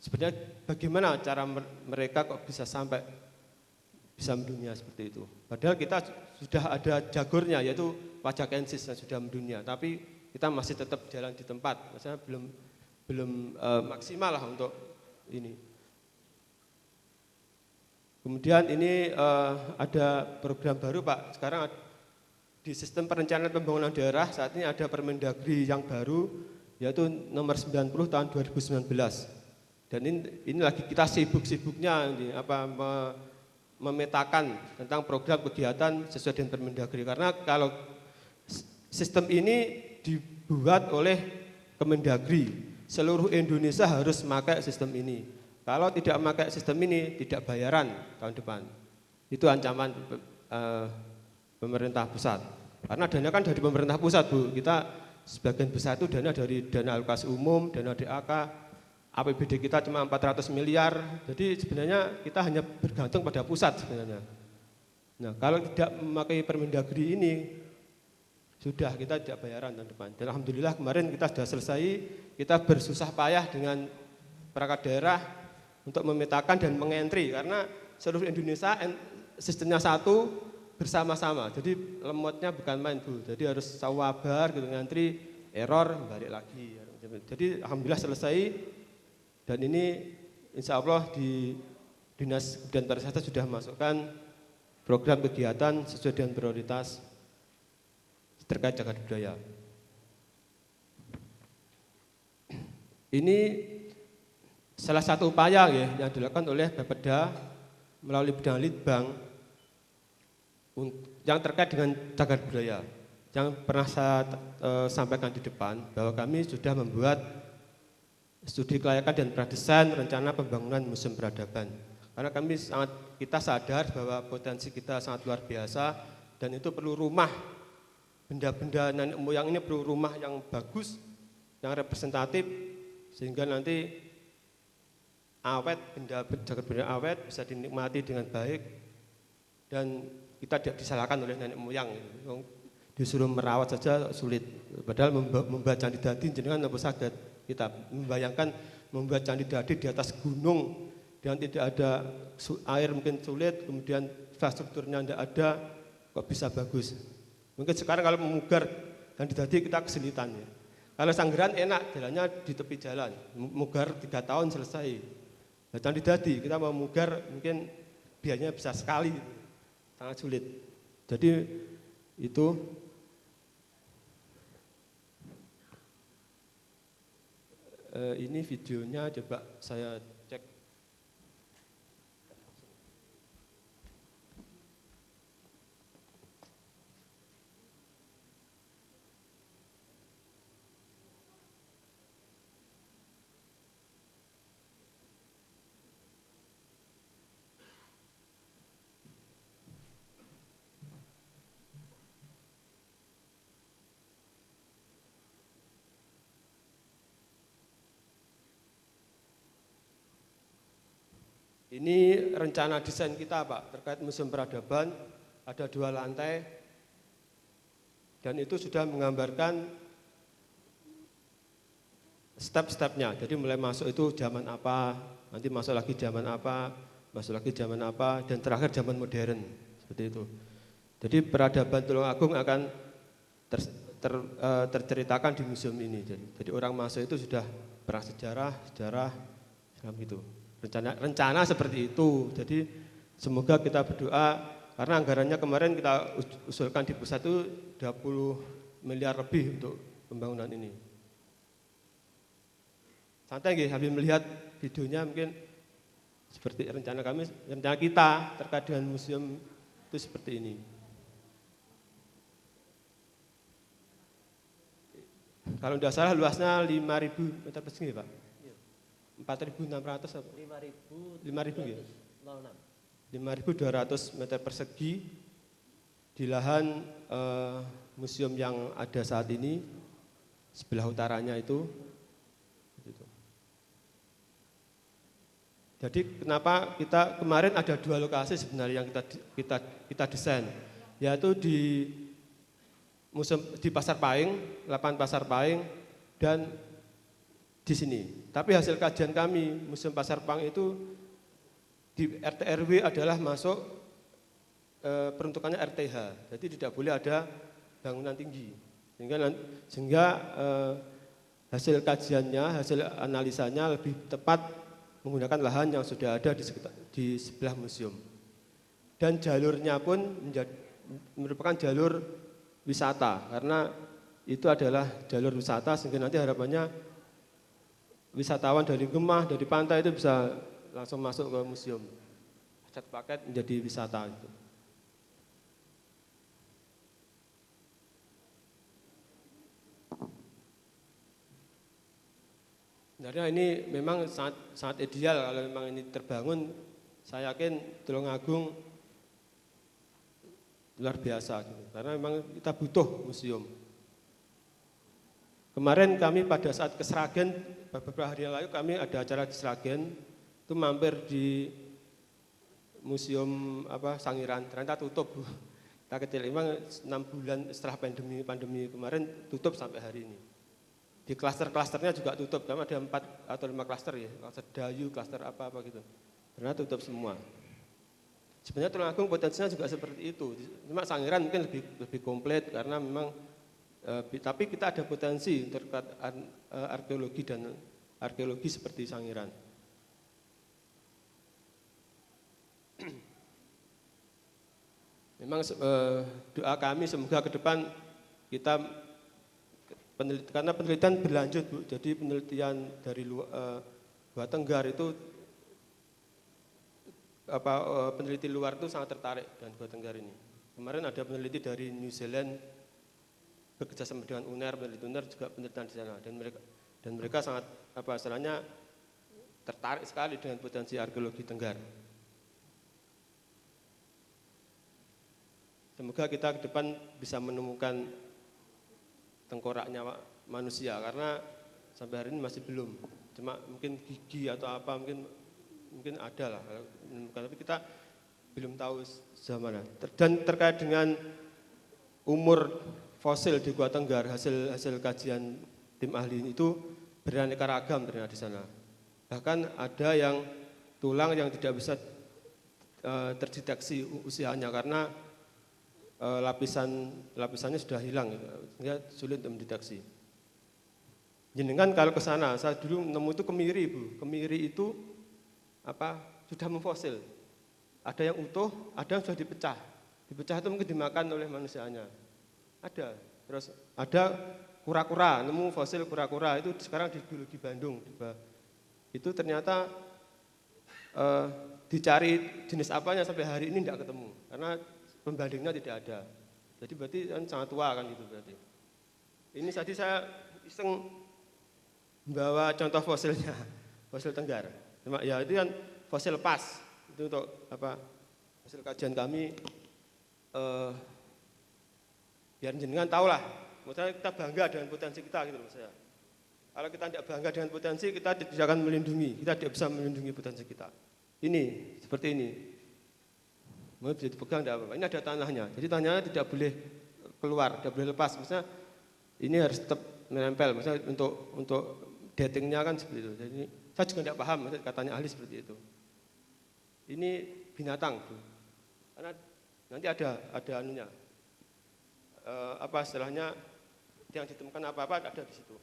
Sebenarnya bagaimana cara mereka kok bisa sampai bisa mendunia seperti itu. Padahal kita sudah ada jagornya, yaitu Wajah Kensis yang sudah mendunia. Tapi kita masih tetap jalan di tempat. Maksudnya belum maksimal lah untuk ini. Kemudian ini ada program baru Pak. Sekarang di sistem perencanaan pembangunan daerah saat ini ada Permendagri yang baru, yaitu nomor 90 tahun 2019. Dan ini lagi kita sibuk-sibuknya memetakan tentang program kegiatan sesuai dengan Permendagri. Karena kalau sistem ini dibuat oleh Kemendagri, seluruh Indonesia harus memakai sistem ini. Kalau tidak memakai sistem ini, tidak bayaran tahun depan. Itu ancaman pemerintah pusat. Karena dana kan dari pemerintah pusat, Bu. Kita sebagian besar itu dana dari dana alokasi umum, dana DAK, APBD kita cuma 400 miliar. Jadi sebenarnya kita hanya bergantung pada pusat sebenarnya. Nah, kalau tidak memakai Permendagri ini, sudah kita tidak bayaran tahun depan. Dan alhamdulillah kemarin kita sudah selesai, kita bersusah payah dengan perangkat daerah untuk memetakan dan mengentri, karena seluruh Indonesia sistemnya satu bersama-sama. Jadi lemotnya bukan main, Bu. Jadi harus sawabar gitu, ngantri, error, balik lagi. Jadi alhamdulillah selesai, dan ini insya Allah di Dinas Kebudayaan Pariwisata sudah masukkan program kegiatan sesuai dengan prioritas terkait cagar budaya. Ini salah satu upaya ya, yang dilakukan oleh Bapeda melalui bidang Litbang yang terkait dengan cagar budaya. Yang pernah saya sampaikan di depan bahwa kami sudah membuat studi kelayakan dan pradesain rencana pembangunan museum peradaban. Karena kita sadar bahwa potensi kita sangat luar biasa, dan itu perlu rumah, benda-benda nenek moyang ini perlu rumah yang bagus, yang representatif, sehingga nanti awet, benda cagar budaya awet, bisa dinikmati dengan baik, dan kita tidak disalahkan oleh nenek moyang. Disuruh merawat saja sulit, padahal membuat candi dadi jenengan apa saged. Kita membayangkan membuat candi dadi di atas gunung dan tidak ada air, mungkin sulit, kemudian infrastrukturnya tidak ada, kok bisa bagus. Mungkin sekarang kalau memugar candi dadi kita kesulitan ya. Kalau Sanggeran enak, jalannya di tepi jalan, mugar 3 tahun selesai. Nah, candi dadi kita mau mugar mungkin biayanya bisa sekali, sangat sulit. Jadi itu ini videonya, coba saya cek. Ini rencana desain kita Pak, terkait Museum Peradaban, ada 2 lantai, dan itu sudah menggambarkan step-stepnya. Jadi mulai masuk itu zaman apa, nanti masuk lagi zaman apa, masuk lagi zaman apa, dan terakhir zaman modern, seperti itu. Jadi peradaban Tulungagung akan terceritakan di museum ini. Jadi orang masuk itu sudah prasejarah, sejarah, gitu. Rencana seperti itu. Jadi semoga kita berdoa, karena anggarannya kemarin kita usulkan di pusat itu 20 miliar lebih untuk pembangunan ini. Santai nggih, habis melihat videonya mungkin seperti rencana kita terkait dengan museum itu seperti ini. Kalau tidak salah luasnya 5.000 meter persegi Pak. 4.600 apa? 5.000 ya? 5.200 meter persegi di lahan museum yang ada saat ini, sebelah utaranya itu. Jadi kenapa kita kemarin ada 2 lokasi sebenarnya yang kita desain, yaitu di museum di Pasar Paing, lapangan Pasar Paing, dan di sini. Tapi hasil kajian kami, Museum Pasar Paing itu di RT RW adalah masuk peruntukannya RTH, jadi tidak boleh ada bangunan tinggi. Sehingga hasil kajiannya, hasil analisanya lebih tepat menggunakan lahan yang sudah ada di sebelah museum. Dan jalurnya pun merupakan jalur wisata, karena itu adalah jalur wisata, sehingga nanti harapannya wisatawan dari Gemah, dari pantai itu bisa langsung masuk ke museum. Satu paket menjadi wisata itu. Sebenarnya ini memang sangat ideal kalau memang ini terbangun. Saya yakin Tulungagung luar biasa, gitu. Karena memang kita butuh museum. Kemarin kami pada saat ke Sragen, beberapa hari yang lalu kami ada acara di Sragen, itu mampir di museum Sangiran, ternyata tutup. Kita kecil, memang 6 bulan setelah pandemi kemarin tutup sampai hari ini. Di klaster-klasternya juga tutup, karena ada 4 atau 5 klaster ya, klaster Dayu, klaster apa-apa gitu. Ternyata tutup semua. Sebenarnya Tulungagung potensinya juga seperti itu. Cuma Sangiran mungkin lebih komplit karena memang tapi kita ada potensi terkait arkeologi seperti Sangiran. Memang doa kami semoga ke depan kita karena penelitian berlanjut Bu, jadi penelitian dari Gua Tenggar itu peneliti luar itu sangat tertarik dengan Gua Tenggar ini. Kemarin ada peneliti dari New Zealand bekerjasama dengan UNER, peneliti UNER juga penelitian di sana, dan mereka sangat istilahnya tertarik sekali dengan potensi arkeologi Tenggar. Semoga kita ke depan bisa menemukan tengkoraknya manusia, karena sampai hari ini masih belum. Cuma mungkin gigi atau apa mungkin ada lah, tapi kita belum tahu sejauh mana. Dan terkait dengan umur fosil di Gua Tenggar, hasil kajian tim ahli itu beraneka ragam ternyata di sana. Bahkan ada yang tulang yang tidak bisa terdeteksi usianya karena lapisannya sudah hilang, sehingga sulit untuk mendeteksi. Jenengan kalau ke sana, saya dulu nemu itu kemiri Bu, kemiri itu sudah memfosil. Ada yang utuh, ada yang sudah dipecah. Dipecah itu mungkin dimakan oleh manusianya. Ada. Terus ada kura-kura, nemu fosil kura-kura itu sekarang di Geologi Bandung. Itu ternyata dicari jenis apanya sampai hari ini tidak ketemu, karena pembandingnya tidak ada. Jadi berarti kan sangat tua kan gitu berarti. Ini tadi saya iseng membawa contoh fosilnya, fosil Tenggar. Cuma ya itu kan fosil pas. Itu untuk hasil kajian kami biar jenengan tahu lah. Maksudnya kita bangga dengan potensi kita gitu loh saya. Kalau kita tidak bangga dengan potensi, kita tidak akan melindungi, kita tidak bisa melindungi potensi kita. ini seperti ini. Mau bisa dipegang tidak apa-apa. Ini ada tanahnya. Jadi tanahnya tidak boleh keluar, tidak boleh lepas. Misalnya ini harus tetap menempel. Misalnya untuk datingnya kan seperti itu. Jadi saya juga tidak paham. Katanya ahli seperti itu. Ini binatang, Bu. Karena nanti ada anunya. Apa istilahnya yang ditemukan apa-apa ada di situ.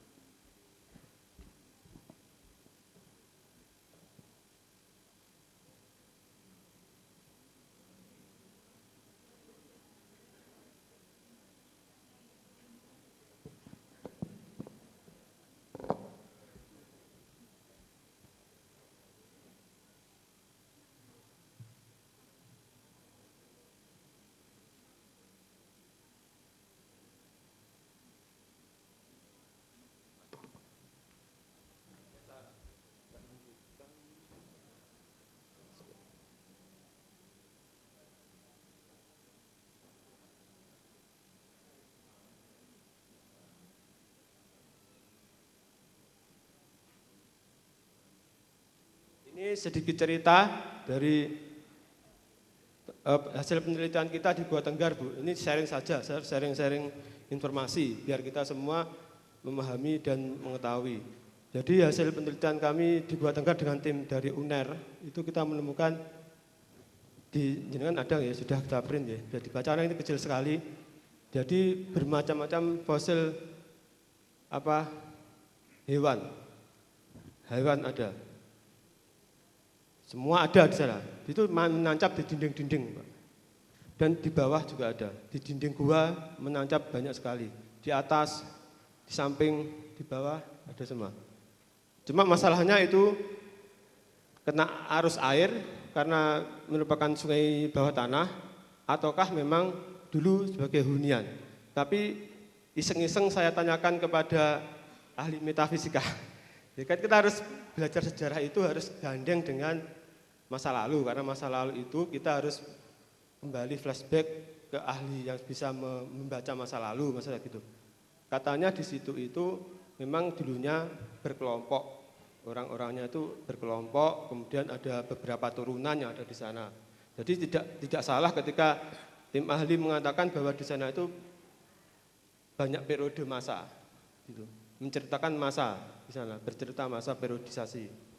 Ini sedikit cerita dari hasil penelitian kita di Gua Tenggar, Bu. Ini sharing saja, sharing informasi biar kita semua memahami dan mengetahui. Jadi hasil penelitian kami di Gua Tenggar dengan tim dari UNER itu kita menemukan di jenengan ada ya, sudah kita print ya, sudah dibaca, karena ini kecil sekali. Jadi bermacam-macam fosil hewan ada. Semua ada di sana. Itu menancap di dinding-dinding, Pak. Dan di bawah juga ada. Di dinding gua menancap banyak sekali. Di atas, di samping, di bawah ada semua. Cuma masalahnya itu kena arus air karena merupakan sungai bawah tanah ataukah memang dulu sebagai hunian. Tapi iseng-iseng saya tanyakan kepada ahli metafisika. Ya kan kita harus belajar sejarah itu harus gandeng dengan masa lalu, karena masa lalu itu kita harus kembali flashback ke ahli yang bisa membaca masa lalu, masalah gitu. Katanya di situ itu memang dulunya berkelompok, orang-orangnya itu berkelompok, kemudian ada beberapa turunan yang ada di sana. Jadi tidak salah ketika tim ahli mengatakan bahwa di sana itu banyak periode masa, gitu. Menceritakan masa di sana, bercerita masa periodisasi.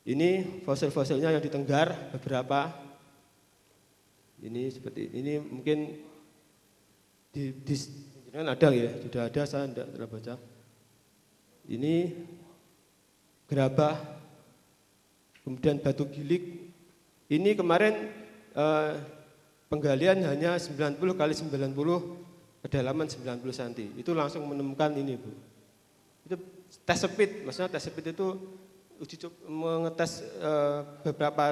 Ini fosil-fosilnya yang di Tenggar beberapa. Ini seperti ini mungkin di ada ya, sudah ada, saya tidak baca. Ini gerabah, kemudian batu gilik. Ini kemarin penggalian hanya 90 kali 90 kedalaman 90 cm. Itu langsung menemukan ini, Bu. Itu tes speed, maksudnya tes speed itu mengetes beberapa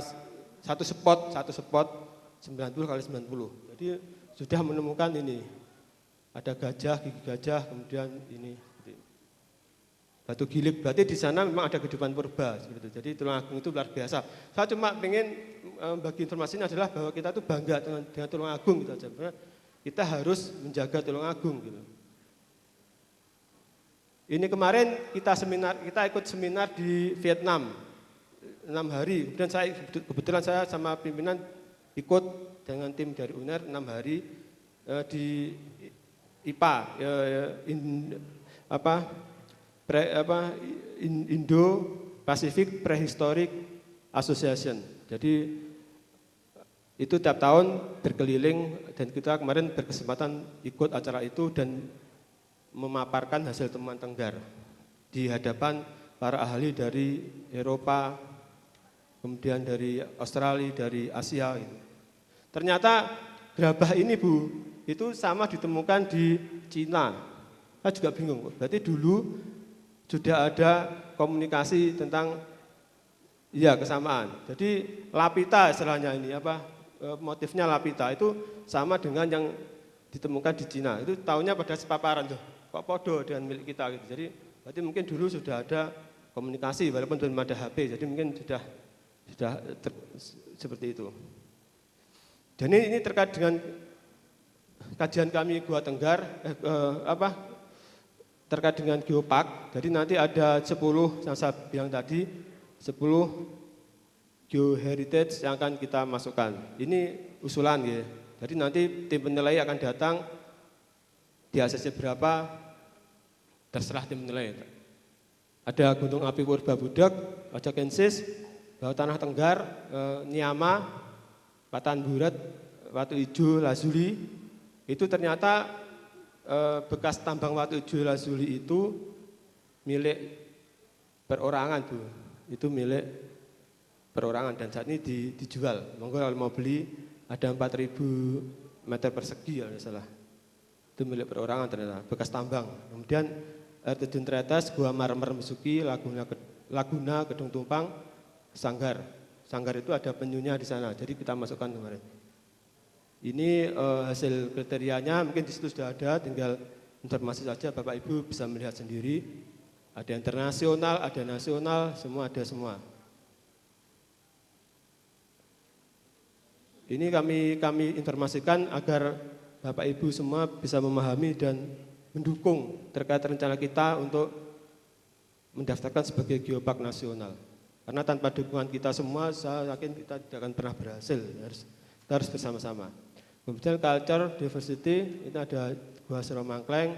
satu spot 90 kali 90. Jadi sudah menemukan ini. Ada gajah, gigi gajah, kemudian ini batu gilik. Berarti di sana memang ada kehidupan purba seperti itu. Jadi Tulungagung itu luar biasa. Saya cuma ingin bagi informasinya adalah bahwa kita itu bangga dengan Tulungagung gitu aja. Kita harus menjaga Tulungagung gitu. Ini kemarin kita ikut seminar di Vietnam 6 hari. Kemudian kebetulan saya sama pimpinan ikut dengan tim dari UNER 6 hari di IPA, Indo Pacific Prehistoric Association. Jadi itu tiap tahun berkeliling dan kita kemarin berkesempatan ikut acara itu dan memaparkan hasil temuan Tenggar di hadapan para ahli dari Eropa, kemudian dari Australia, dari Asia. Ternyata gerabah ini, Bu, itu sama ditemukan di Cina. Saya juga bingung, berarti dulu sudah ada komunikasi tentang kesamaan. Jadi lapita istilahnya ini motifnya lapita itu sama dengan yang ditemukan di Cina. Itu tahunnya pada sepaparan tuh. Kok podo dengan milik kita gitu. Jadi berarti mungkin dulu sudah ada komunikasi walaupun belum ada HP. Jadi mungkin sudah seperti itu. Dan ini terkait dengan kajian kami Gua Tenggar terkait dengan geopark. Jadi nanti ada 10 yang saya bilang tadi 10 geoheritage yang akan kita masukkan. Ini usulan ya. Jadi nanti tim penilai akan datang di ACC berapa, terserah tim penilai. Ada Gunung Api Purba Budak, Wajakensis, Bawah Tanah Tenggar, Niama, Patan Burat, Watu Ijo, Lazuli. Itu ternyata bekas tambang Watu Ijo, Lazuli itu milik perorangan, Bu. Itu milik perorangan dan saat ini dijual. Monggo kalau mau beli ada 4.000 meter persegi kalau tidak salah. Itu milik perorangan ternyata, bekas tambang. Kemudian air terjun Tretes, Gua Marmer Mesuki, Laguna Gedung Tumpang, Sanggar. Sanggar itu ada penyunya di sana, jadi kita masukkan kemarin. Ini hasil kriterianya, mungkin di situ sudah ada, tinggal informasi saja Bapak Ibu bisa melihat sendiri. Ada internasional, ada nasional, semua ada semua. Ini kami informasikan agar Bapak Ibu semua bisa memahami dan mendukung terkait rencana kita untuk mendaftarkan sebagai geopark nasional. Karena tanpa dukungan kita semua, saya yakin kita tidak akan pernah berhasil. Kita harus bersama-sama. Kemudian culture diversity, ini ada Gua Seromangkleng,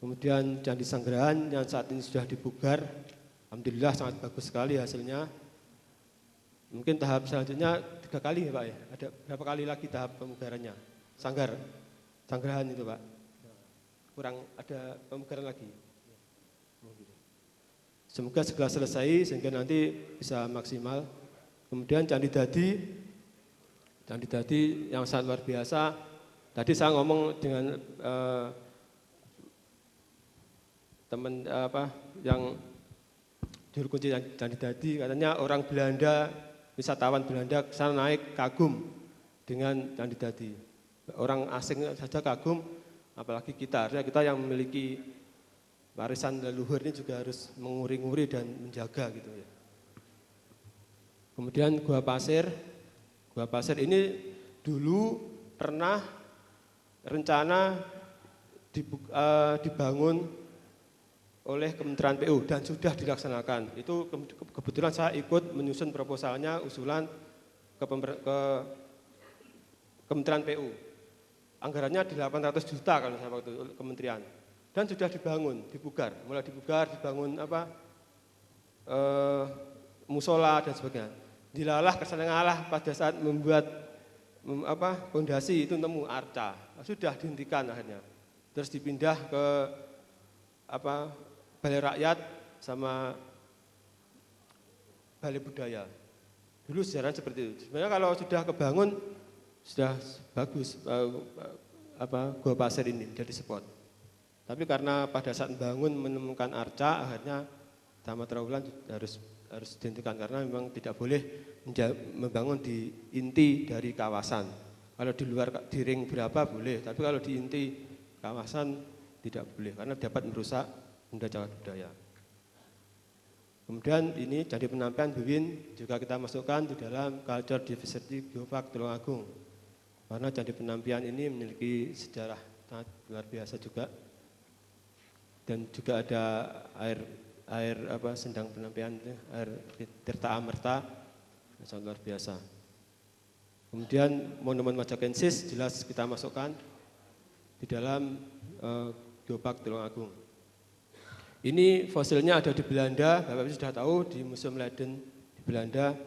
kemudian Candi Sanggerahan yang saat ini sudah dipugar. Alhamdulillah sangat bagus sekali hasilnya. Mungkin tahap selanjutnya 3 kali ya Pak ya. Ada berapa kali lagi tahap pemugarannya? Sanggerahan itu Pak. Kurang ada pemugaran lagi. Semoga segera selesai sehingga nanti bisa maksimal. Kemudian Candi Dadi yang sangat luar biasa. Tadi saya ngomong dengan teman yang juru kunci Candi Dadi, katanya orang Belanda, wisatawan Belanda sana naik kagum dengan Candi Dadi. Orang asing saja kagum, apalagi kita. Artinya kita yang memiliki warisan leluhur ini juga harus menguri-nguri dan menjaga gitu ya. Kemudian Gua Pasir ini dulu pernah rencana dibangun oleh Kementerian PU dan sudah dilaksanakan. Itu kebetulan saya ikut menyusun proposalnya, usulan ke Kementerian PU. Anggarannya 800 juta kalau saya waktu itu kementerian. Dan sudah dibangun, mulai dibangun musola dan sebagainya. Dilalah kesana ngalah pada saat membuat fondasi itu nemu arca, sudah dihentikan akhirnya. Terus dipindah ke Balai Rakyat sama Balai Budaya. Dulu sejarah seperti itu. Sebenarnya kalau sudah kebangun sudah bagus Gua Pasir ini jadi spot. Tapi karena pada saat membangun menemukan arca, akhirnya Taman Trawulan harus dihentikan karena memang tidak boleh membangun di inti dari kawasan. Kalau di luar di ring berapa boleh, tapi kalau di inti kawasan tidak boleh karena dapat merusak benda cagar budaya. Kemudian ini Candi Penampian Buwin juga kita masukkan di dalam Culture Diversity Geopark Tulungagung. Karena Candi Penampian ini memiliki sejarah sangat luar biasa juga. Dan juga ada air Sendang Penampian, air Tirta Amerta, sangat luar biasa. Kemudian Monumen Wajakensis jelas kita masukkan di dalam Geopark Tulungagung. Ini fosilnya ada di Belanda, Bapak Ibu sudah tahu di Museum Leiden di Belanda.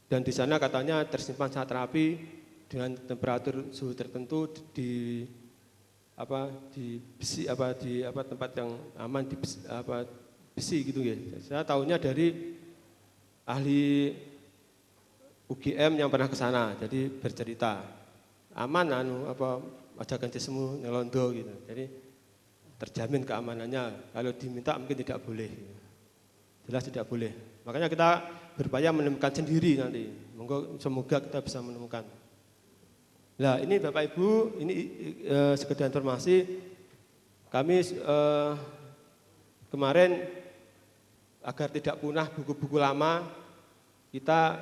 Dan di sana katanya tersimpan sangat rapi dengan temperatur suhu tertentu di besi tempat yang aman di besi gitu ya. Saya tahunya dari ahli UGM yang pernah ke sana, jadi bercerita aman Wajakencismu Nelondo gitu. Jadi terjamin keamanannya. Kalau diminta mungkin tidak boleh. Jelas tidak boleh. Makanya kita berupaya menemukan sendiri nanti. Semoga kita bisa menemukan. Nah ini Bapak Ibu, ini sekedar informasi, kami kemarin agar tidak punah buku-buku lama, kita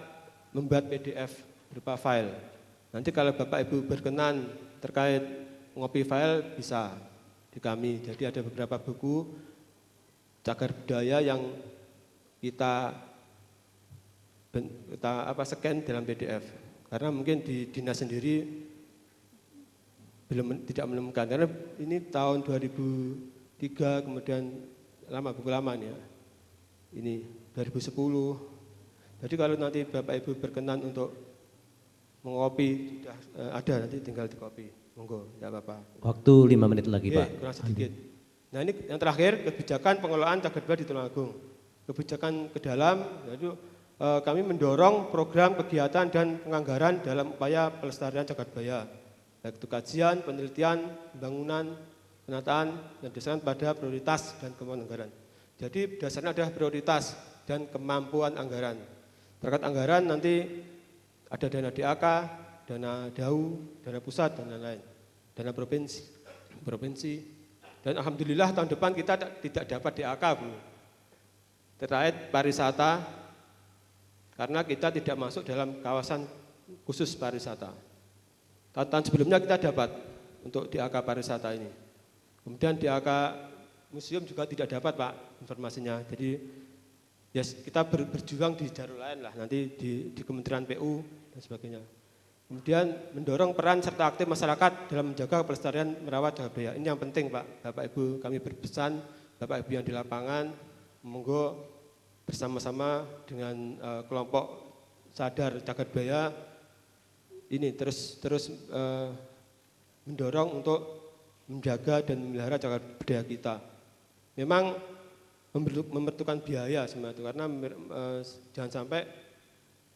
membuat PDF berupa file. Nanti kalau Bapak Ibu berkenan terkait ngopi file bisa di kami. Jadi ada beberapa buku cagar budaya yang kita scan dalam PDF. Karena mungkin di dinas sendiri tidak menemukan, karena ini tahun 2003, kemudian buku lama nih ya. Ini 2010. Jadi kalau nanti Bapak Ibu berkenan untuk mengopi, sudah ada, nanti tinggal dikopi. Monggo, tidak apa-apa. Waktu 5 menit lagi, Pak. Kurang sedikit. Nah ini yang terakhir, kebijakan pengelolaan cagar budaya di Tulungagung. Kebijakan ke dalam, yaitu kami mendorong program kegiatan dan penganggaran dalam upaya pelestarian cagar budaya, baik itu kajian, penelitian, pembangunan, penataan, yang berdasarkan pada prioritas dan kemampuan anggaran. Jadi dasarnya adalah prioritas dan kemampuan anggaran. Terkait anggaran nanti ada dana DAK, dana DAU, dana pusat, dan lain-lain, dana provinsi. Dan alhamdulillah tahun depan kita tidak dapat DAK, Bu, terkait pariwisata, karena kita tidak masuk dalam kawasan khusus pariwisata. Tahun sebelumnya kita dapat untuk DAK pariwisata ini. Kemudian DAK museum juga tidak dapat, Pak, informasinya. Jadi ya kita berjuang di jalur lain lah, nanti di Kementerian PU dan sebagainya. Kemudian mendorong peran serta aktif masyarakat dalam menjaga pelestarian merawat cagar budaya. Ini yang penting, Pak. Bapak Ibu kami berpesan, Bapak Ibu yang di lapangan, monggo bersama-sama dengan kelompok sadar cagar budaya ini terus mendorong untuk menjaga dan memelihara cagar budaya kita. Memang memerlukan biaya semua itu, karena jangan sampai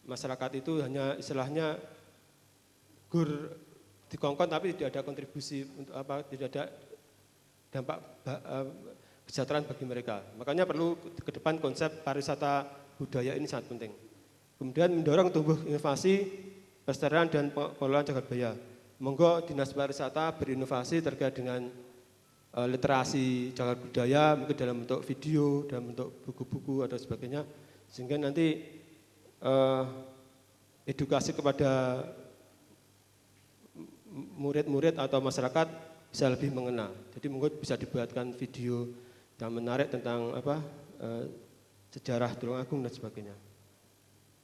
masyarakat itu hanya istilahnya gur dikongkon tapi tidak ada kontribusi untuk tidak ada dampak kesejahteraan bagi mereka. Makanya perlu ke depan konsep pariwisata budaya ini sangat penting. Kemudian mendorong tumbuh inovasi, pelestarian dan pengelolaan cagar budaya. Monggo Dinas Pariwisata berinovasi terkait dengan literasi cagar budaya, mungkin dalam bentuk video, dalam bentuk buku-buku atau sebagainya, sehingga nanti edukasi kepada murid-murid atau masyarakat bisa lebih mengena. Jadi monggo bisa dibuatkan video yang menarik tentang sejarah Tulungagung dan sebagainya.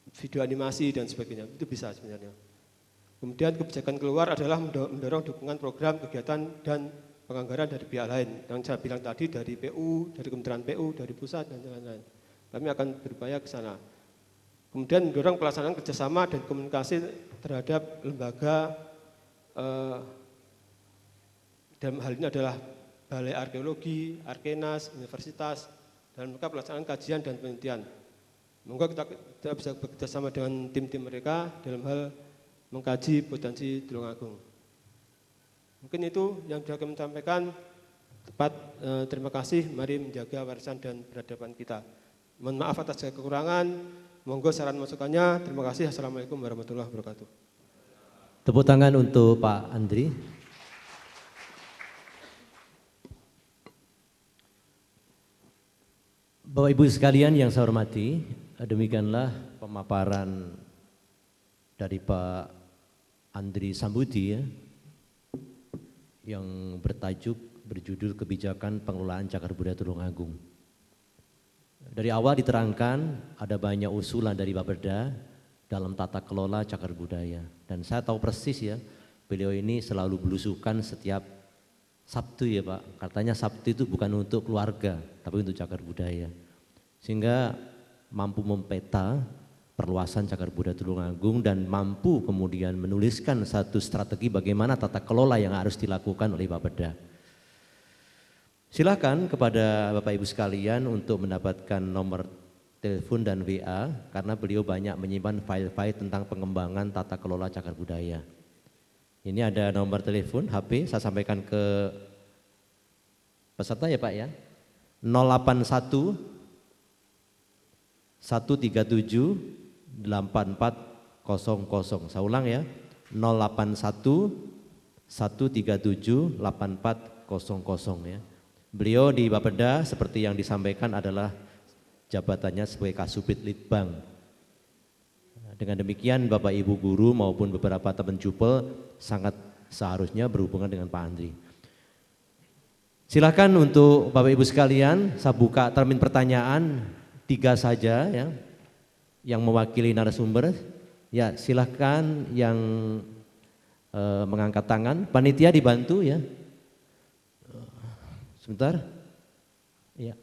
Video animasi dan sebagainya, itu bisa sebenarnya. Kemudian kebijakan keluar adalah mendorong dukungan program, kegiatan, dan penganggaran dari pihak lain. Yang saya bilang tadi dari PU, dari Kementerian PU, dari pusat, dan lain-lain. Kami akan berupaya ke sana. Kemudian mendorong pelaksanaan kerjasama dan komunikasi terhadap lembaga, dalam hal ini adalah Balai Arkeologi, Arkenas, Universitas, dalam rangka pelaksanaan kajian dan penelitian. Monggo kita bisa bekerjasama dengan tim-tim mereka dalam hal mengkaji potensi Tulungagung. Mungkin itu yang sudah kami sampaikan. Terima kasih. Mari menjaga warisan dan peradaban kita. Mohon maaf atas kekurangan. Monggo saran masukannya. Terima kasih. Assalamualaikum warahmatullahi wabarakatuh. Tepuk tangan untuk Pak Andri. Bapak Ibu sekalian yang saya hormati, demikianlah pemaparan dari Pak Andri Sambuti ya, yang berjudul Kebijakan Pengelolaan Cagar Budaya Tulungagung. Dari awal diterangkan ada banyak usulan dari Bapeda dalam tata kelola cagar budaya, dan saya tahu persis ya, beliau ini selalu belusukan setiap Sabtu ya Pak, katanya Sabtu itu bukan untuk keluarga tapi untuk cagar budaya, sehingga mampu mempeta perluasan cagar budaya Tulungagung dan mampu kemudian menuliskan satu strategi bagaimana tata kelola yang harus dilakukan oleh Bapeda. Silakan kepada Bapak Ibu sekalian untuk mendapatkan nomor telepon dan WA, karena beliau banyak menyimpan file-file tentang pengembangan tata kelola cagar budaya. Ini ada nomor telepon HP, saya sampaikan ke peserta ya Pak ya, 081 137 8400. Saya ulang ya, 081 137 8400 ya. Beliau di Bapeda seperti yang disampaikan adalah jabatannya sebagai Kasubit Litbang. Dengan demikian Bapak Ibu guru maupun beberapa teman jupel sangat seharusnya berhubungan dengan Pak Andri. Silakan untuk Bapak Ibu sekalian, saya buka termin pertanyaan 3 saja ya yang mewakili narasumber. Ya, silahkan yang mengangkat tangan. Panitia dibantu ya. Sebentar. Ya.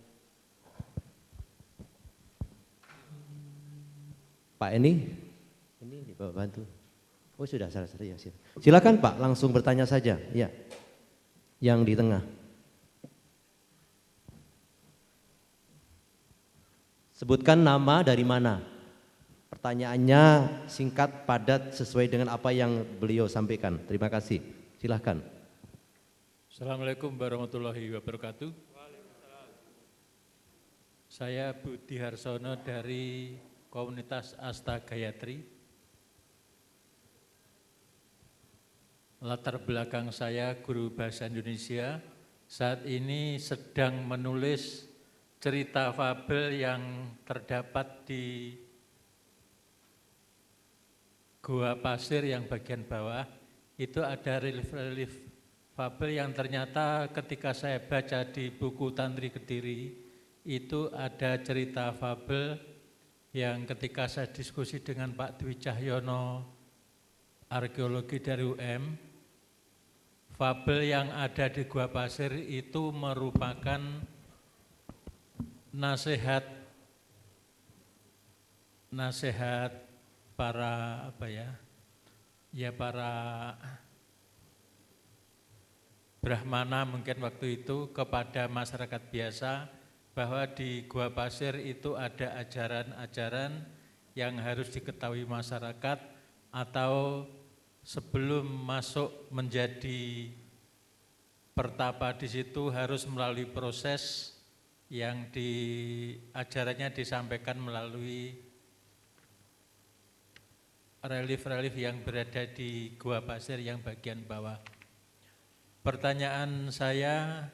Pak ini dibawa bantu. Oh sudah, ya. Silakan Pak, langsung bertanya saja. Ya, yang di tengah. Sebutkan nama dari mana. Pertanyaannya singkat, padat, sesuai dengan apa yang beliau sampaikan. Terima kasih. Silakan. Assalamualaikum warahmatullahi wabarakatuh. Saya Budi Harsono dari komunitas Asta Gayatri. Latar belakang saya guru bahasa Indonesia, saat ini sedang menulis cerita fabel yang terdapat di Goa Pasir yang bagian bawah. Itu ada relief-relief fabel yang ternyata ketika saya baca di buku Tantri Kediri, itu ada cerita fabel yang ketika saya diskusi dengan Pak Dwi Cahyono, arkeologi dari UM, fabel yang ada di Gua Pasir itu merupakan nasihat para para Brahmana mungkin waktu itu kepada masyarakat biasa, bahwa di Gua Pasir itu ada ajaran-ajaran yang harus diketahui masyarakat, atau sebelum masuk menjadi pertapa di situ harus melalui proses yang ajarannya disampaikan melalui relief-relief yang berada di Gua Pasir yang bagian bawah. Pertanyaan saya,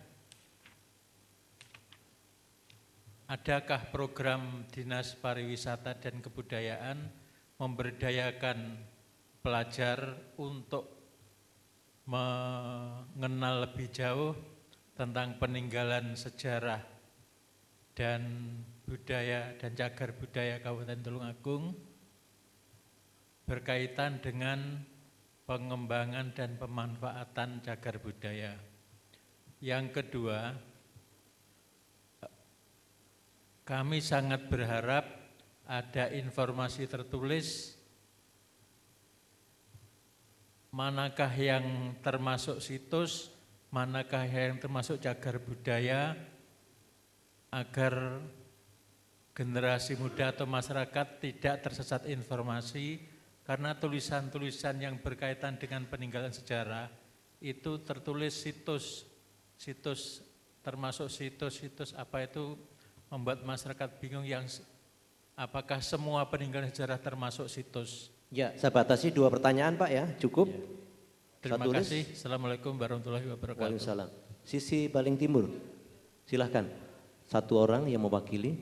adakah program Dinas Pariwisata dan Kebudayaan memberdayakan pelajar untuk mengenal lebih jauh tentang peninggalan sejarah dan budaya dan cagar budaya Kabupaten Tulungagung berkaitan dengan pengembangan dan pemanfaatan cagar budaya. Yang kedua, kami sangat berharap ada informasi tertulis manakah yang termasuk situs, manakah yang termasuk cagar budaya, agar generasi muda atau masyarakat tidak tersesat informasi, karena tulisan-tulisan yang berkaitan dengan peninggalan sejarah itu tertulis situs, termasuk situs apa itu, membuat masyarakat bingung yang apakah semua peninggalan sejarah termasuk situs. Ya, saya batasi 2 pertanyaan Pak ya, cukup. Ya. Terima kasih. Assalamualaikum warahmatullahi wabarakatuh. Waalaikumsalam. Sisi paling timur, silahkan. 1 orang yang mewakili.